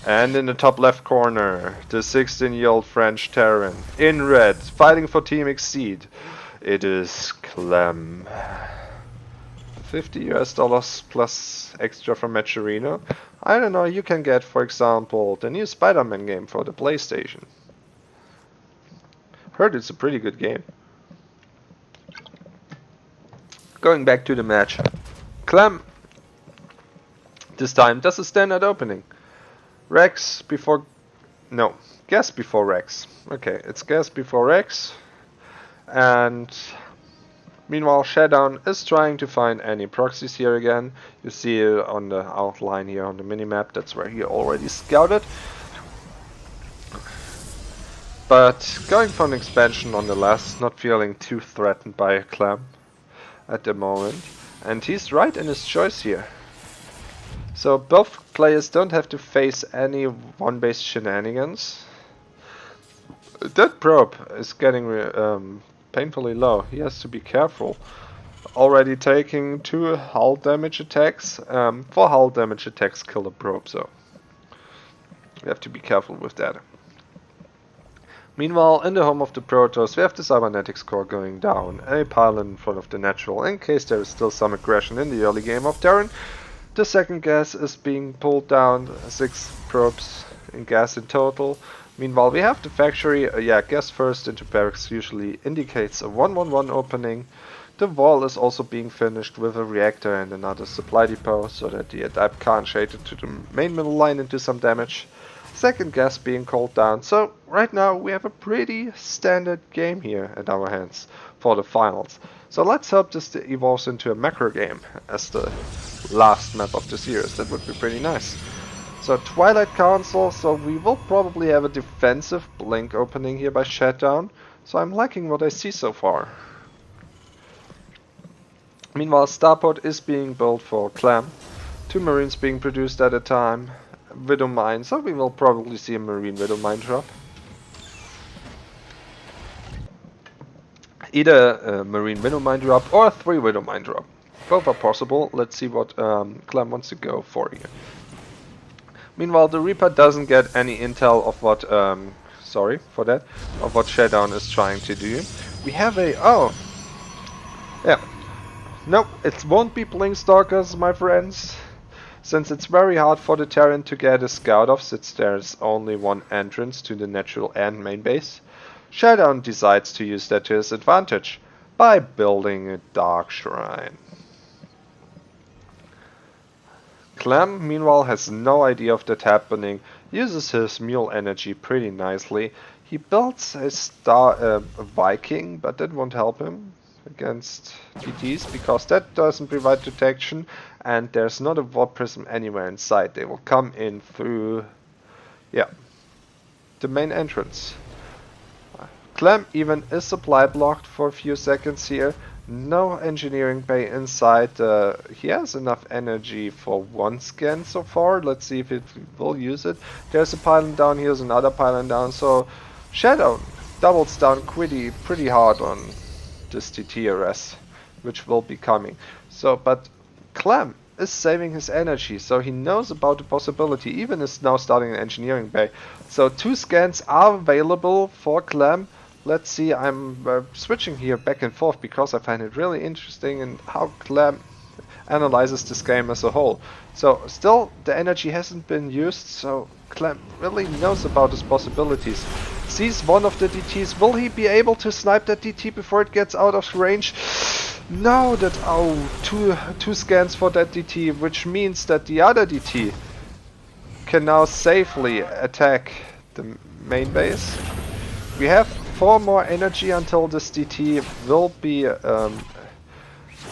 And in the top left corner, the 16-year-old French Terran, in red, fighting for Team Exceed, it is Clem. $50 plus extra from Matcherino. I don't know, you can get, for example, the new Spider-Man game for the PlayStation. Heard it's a pretty good game. Going back to the match. Clem, this time, does a standard opening. Rex before... No, gas before Rex. Okay, it's gas before Rex. And meanwhile, ShaDoWn is trying to find any proxies here again. You see it on the outline here on the minimap. That's where he already scouted. But going for an expansion nonetheless, not feeling too threatened by Clem at the moment. And he's right in his choice here. So both players don't have to face any one-base shenanigans. That probe is getting painfully low. He has to be careful. Already taking 2 hull damage attacks. 4 hull damage attacks kill the probe, so you have to be careful with that. Meanwhile, in the home of the Protoss, we have the cybernetics core going down, a pylon in front of the natural, in case there is still some aggression in the early game of Terran. The second gas is being pulled down, 6 probes in gas in total. Meanwhile, we have the factory, gas first into barracks usually indicates a 1-1-1 opening. The wall is also being finished with a reactor and another supply depot, so that the adapt can't shade it to the main middle line and do some damage. Second gas being called down, so right now we have a pretty standard game here at our hands for the finals. So let's hope this evolves into a macro game as the last map of the series. That would be pretty nice. So Twilight Council, so we will probably have a defensive blink opening here by ShaDoWn. So I'm liking what I see so far. Meanwhile, Starport is being built for Clem. 2 Marines being produced at a time. Widow Mine, so we will probably see a Marine Widow Mine drop. Either a Marine Widow Mine drop or a 3 Widow Mine drop. Both are possible. Let's see what Clem wants to go for here. Meanwhile, the Reaper doesn't get any intel of what, of what ShaDoWn is trying to do. We have a, nope, it won't be Blink Stalkers, my friends. Since it's very hard for the Terran to get a scout off, since there's only one entrance to the natural and main base, ShaDoWn decides to use that to his advantage by building a Dark Shrine. Clem, meanwhile, has no idea of that happening, uses his mule energy pretty nicely. He builds a Viking, but that won't help him against GTs because that doesn't provide detection and there's not a warp prism anywhere in sight. They will come in through the main entrance. Clem even is supply blocked for a few seconds here. No engineering bay inside. He has enough energy for 1 scan so far. Let's see if it will use it. There's a pylon down, here's another pylon down, so ShaDoWn doubles down pretty hard on this TTRS, which will be coming. So, but Clem is saving his energy, so he knows about the possibility, even is now starting an engineering bay. So 2 scans are available for Clem. Let's see, I'm switching here back and forth because I find it really interesting in how Clem analyzes this game as a whole. So still the energy hasn't been used, so Clem really knows about his possibilities. Sees one of the DTs. Will he be able to snipe that DT before it gets out of range? No, two scans for that DT, which means that the other DT can now safely attack the main base. We have 4 more energy until this DT will be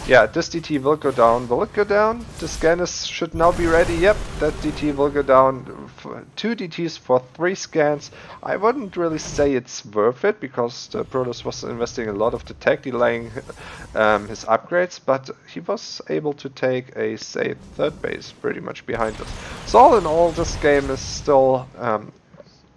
this DT will go down. Will it go down? The scanners should now be ready. Yep, that DT will go down. 2 DTs for 3 scans. I wouldn't really say it's worth it because the Protoss was investing a lot of the tech, delaying his upgrades, but he was able to take a safe 3rd base pretty much behind us. So all in all, this game is still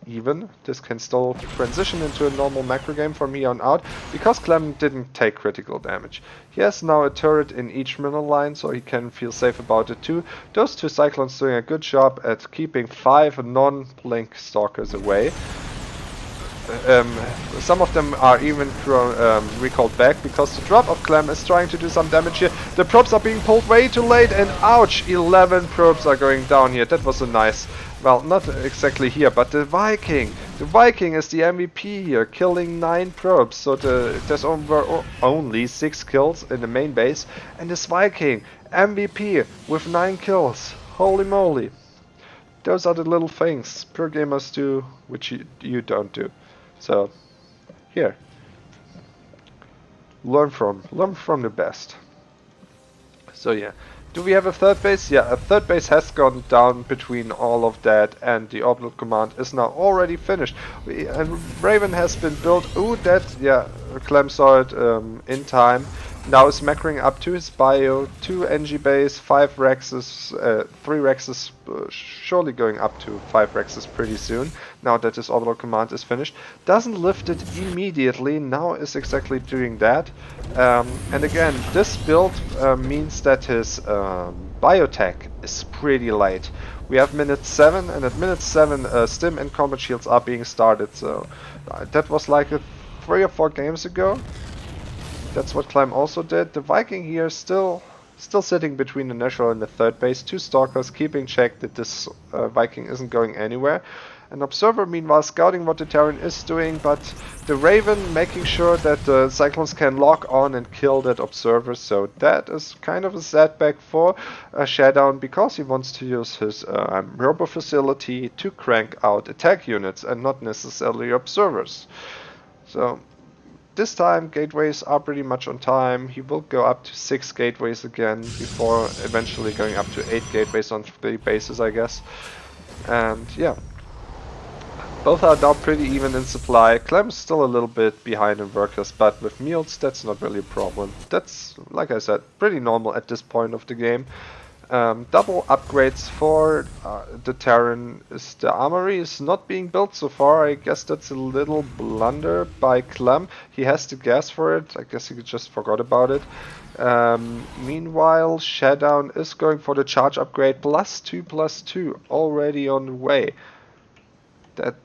even. This can still transition into a normal macro game from here on out because Clem didn't take critical damage. He has now a turret in each middle line, so he can feel safe about it too. Those 2 Cyclones doing a good job at keeping 5 non-Blink Stalkers away. Some of them are even recalled back because the drop of Clem is trying to do some damage here. The probes are being pulled way too late and ouch, 11 probes are going down here. That was a nice, well, not exactly here, but the Viking. The Viking is the MVP here, killing 9 probes. So there's only 6 kills in the main base. And this Viking, MVP with 9 kills. Holy moly. Those are the little things pro gamers do, which you don't do. So, here, learn from the best. So yeah, do we have a third base? Yeah, a third base has gone down between all of that, and the orbital command is now already finished. And Raven has been built. Ooh, that, yeah, Clem saw it in time. Now is macroing up to his bio, 2 NG base, 5 Rexes, 3 Rexes, surely going up to 5 Rexes pretty soon, now that his orbital command is finished. Doesn't lift it immediately, now is exactly doing that. And again, this build means that his biotech is pretty late. We have minute 7, and at minute 7 stim and combat shields are being started, so that was like 3 or 4 games ago. That's what Clem also did. The Viking here still sitting between the natural and the third base. 2 stalkers keeping check that this Viking isn't going anywhere. An observer meanwhile scouting what the Terran is doing, but the Raven making sure that the Cyclones can lock on and kill that observer. So that is kind of a setback for ShaDoWn, because he wants to use his robo facility to crank out attack units and not necessarily observers. So this time gateways are pretty much on time. He will go up to 6 gateways again before eventually going up to 8 gateways on 3 bases, I guess. And yeah, both are now pretty even in supply. Clem's still a little bit behind in workers, but with meals that's not really a problem. That's, like I said, pretty normal at this point of the game. Double upgrades for the Terran. The armory is not being built so far. I guess that's a little blunder by Clem. He has the gas for it. I guess he just forgot about it. Meanwhile, ShaDoWn is going for the charge upgrade +2/+2 already on the way. That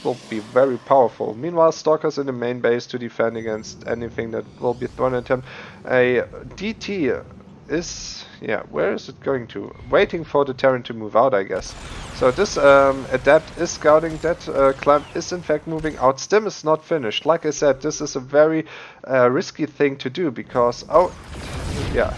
will be very powerful. Meanwhile, Stalkers in the main base to defend against anything that will be thrown at him. A DT is, yeah, where is it going to? Waiting for the Terran to move out, I guess. So this Adept is scouting that Clem is in fact moving out. Stim is not finished. Like I said, this is a very risky thing to do, because, oh, yeah,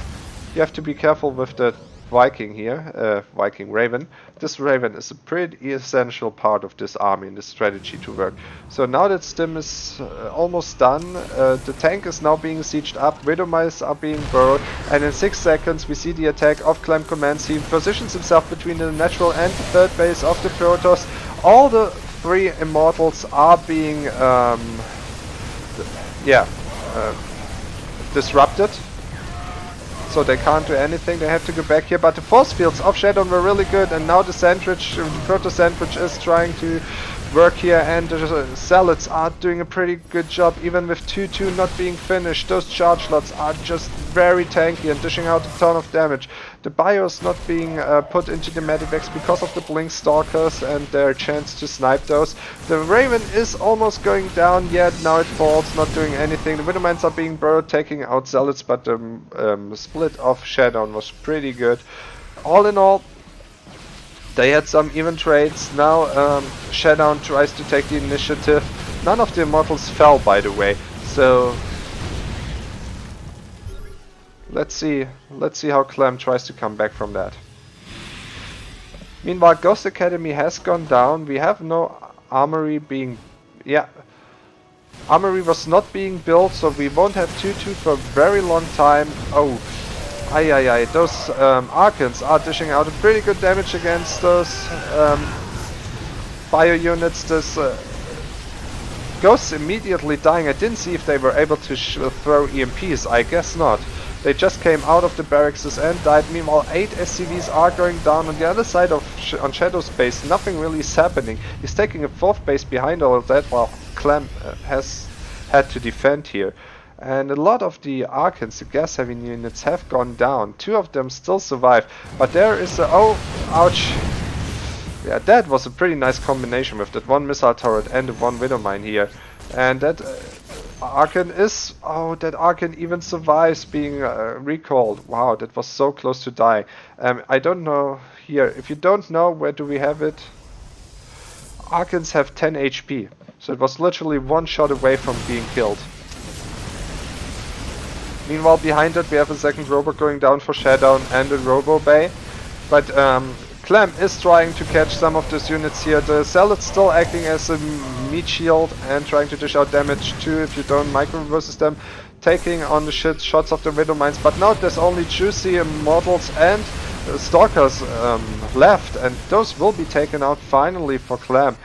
you have to be careful with the Viking here, Viking Raven. This Raven is a pretty essential part of this army and this strategy to work. So now that Stim is almost done, the tank is now being sieged up, Widow Mice are being burrowed, and in 6 seconds we see the attack of Clem commands. He positions himself between the natural and the third base of the Protoss. All the 3 immortals are being disrupted. So they can't do anything, they have to go back here, but the force fields of ShaDoWn were really good, and now the sandwich, the Proto sandwich is trying to work here, and the Zealots are doing a pretty good job, even with 2-2 not being finished. Those charge slots are just very tanky and dishing out a ton of damage. The bios not being put into the medivacs because of the blink stalkers and their chance to snipe those. The Raven is almost going down, yet now it falls, not doing anything. The Widowmines are being burrowed, taking out Zealots, but the split of ShaDoWn was pretty good. All in all, they had some even trades. Now ShaDoWn tries to take the initiative. None of the immortals fell, by the way, so let's see how Clem tries to come back from that. Meanwhile, Ghost Academy has gone down. We have no armory being, armory was not being built, so we won't have 2-2 for a very long time. Oh, those Archons are dishing out a pretty good damage against those bio units. This Ghosts immediately dying. I didn't see if they were able to throw EMPs. I guess not. They just came out of the barracks and died. Meanwhile, 8 SCVs are going down on the other side of on Shadow's base. Nothing really is happening. He's taking a 4th base behind all of that, while Clem has had to defend here. And a lot of the Archons, the gas-heavy units, have gone down. 2 of them still survive, but there is a... oh, ouch. Yeah, that was a pretty nice combination with that 1 missile turret and the 1 Widow Mine here. And that Archon is... oh, that Archon even survives being recalled. Wow, that was so close to die. I don't know here. If you don't know, where do we have it? Archons have 10 HP. So it was literally 1 shot away from being killed. Meanwhile, behind it, we have a second robot going down for ShaDoWn and a Robo Bay. But Clem is trying to catch some of those units here. The Zealot's still acting as a meat shield and trying to dish out damage too if you don't micro reverses them, taking on the shots of the Widow Mines. But now there's only juicy models and Stalkers left, and those will be taken out finally for Clem.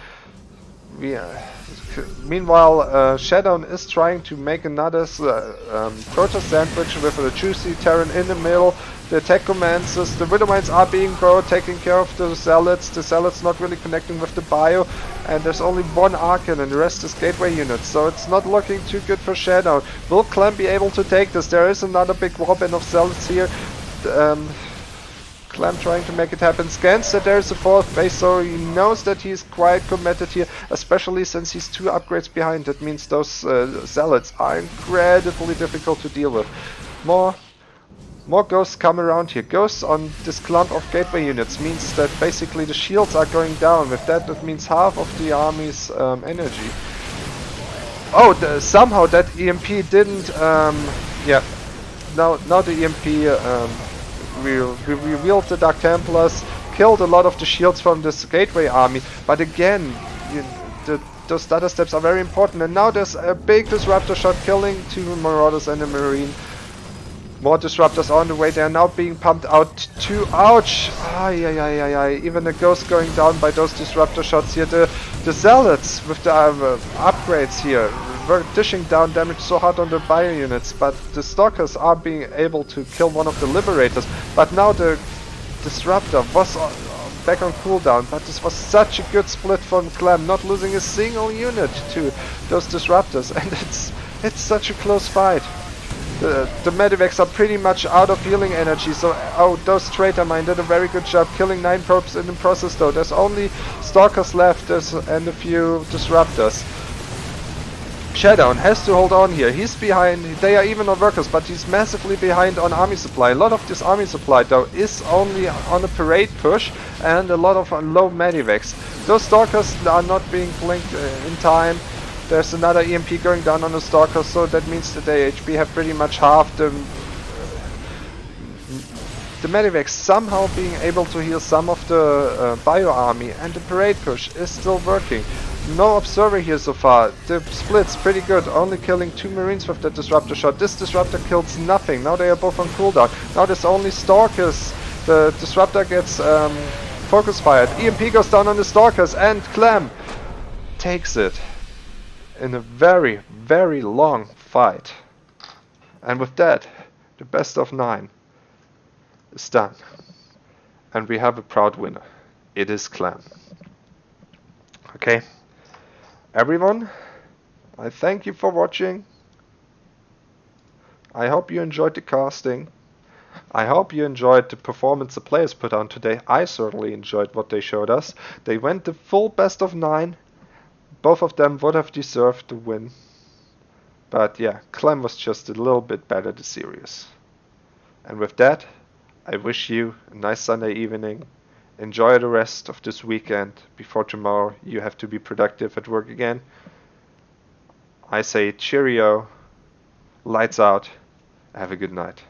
Meanwhile, ShaDoWn is trying to make another Protoss sandwich with a juicy Terran in the middle. The attack commands, the Widow Mines are being brought, taking care of the Zealots. The Zealots not really connecting with the bio, and there's only one Arcan and the rest is gateway units, so it's not looking too good for ShaDoWn. Will Clem be able to take this? There is another big warband of Zealots here. Clem trying to make it happen, scans that there's a fourth base, so he knows that he's quite committed here, especially since he's 2 upgrades behind. That means those Zealots are incredibly difficult to deal with. More ghosts come around here. Ghosts on this clump of gateway units means that basically the shields are going down. With that, that means half of the army's energy. Oh, somehow that EMP didn't, yeah, now the EMP revealed the Dark Templars, killed a lot of the shields from this gateway army, but again, those data steps are very important, and now there's a big disruptor shot killing 2 Marauders and a Marine. More disruptors on the way, they are now being pumped out too. Ouch! Even the ghost going down by those disruptor shots here. The Zealots with the upgrades here were dishing down damage so hard on the bio units, but the Stalkers are being able to kill one of the Liberators. But now the disruptor was back on cooldown, but this was such a good split from Clem, not losing a single unit to those disruptors, and it's such a close fight. The medivacs are pretty much out of healing energy, so those Traitor Mine did a very good job killing 9 probes in the process though. There's only Stalkers left and a few Disruptors. ShaDoWn has to hold on here. He's behind, they are even on workers, but he's massively behind on army supply. A lot of this army supply though is only on a parade push and a lot of low medivacs. Those Stalkers are not being blinked in time. There's another EMP going down on the Stalker, so that means that their HP have pretty much halved. The medivacs somehow being able to heal some of the bio army, and the parade push is still working. No observer here so far. The split's pretty good, only killing 2 Marines with the disruptor shot. This disruptor kills nothing. Now they are both on cooldown. Now there's only Stalkers. The disruptor gets focus fired. EMP goes down on the Stalkers, and Clem takes it in a very, very long fight. And with that, the best of 9 is done. And we have a proud winner. It is Clem. Okay. Everyone, I thank you for watching. I hope you enjoyed the casting. I hope you enjoyed the performance the players put on today. I certainly enjoyed what they showed us. They went the full best of 9. Both of them would have deserved the win. But yeah, Clem was just a little bit better this series. And with that, I wish you a nice Sunday evening. Enjoy the rest of this weekend. Before tomorrow you have to be productive at work again. I say cheerio, lights out, have a good night.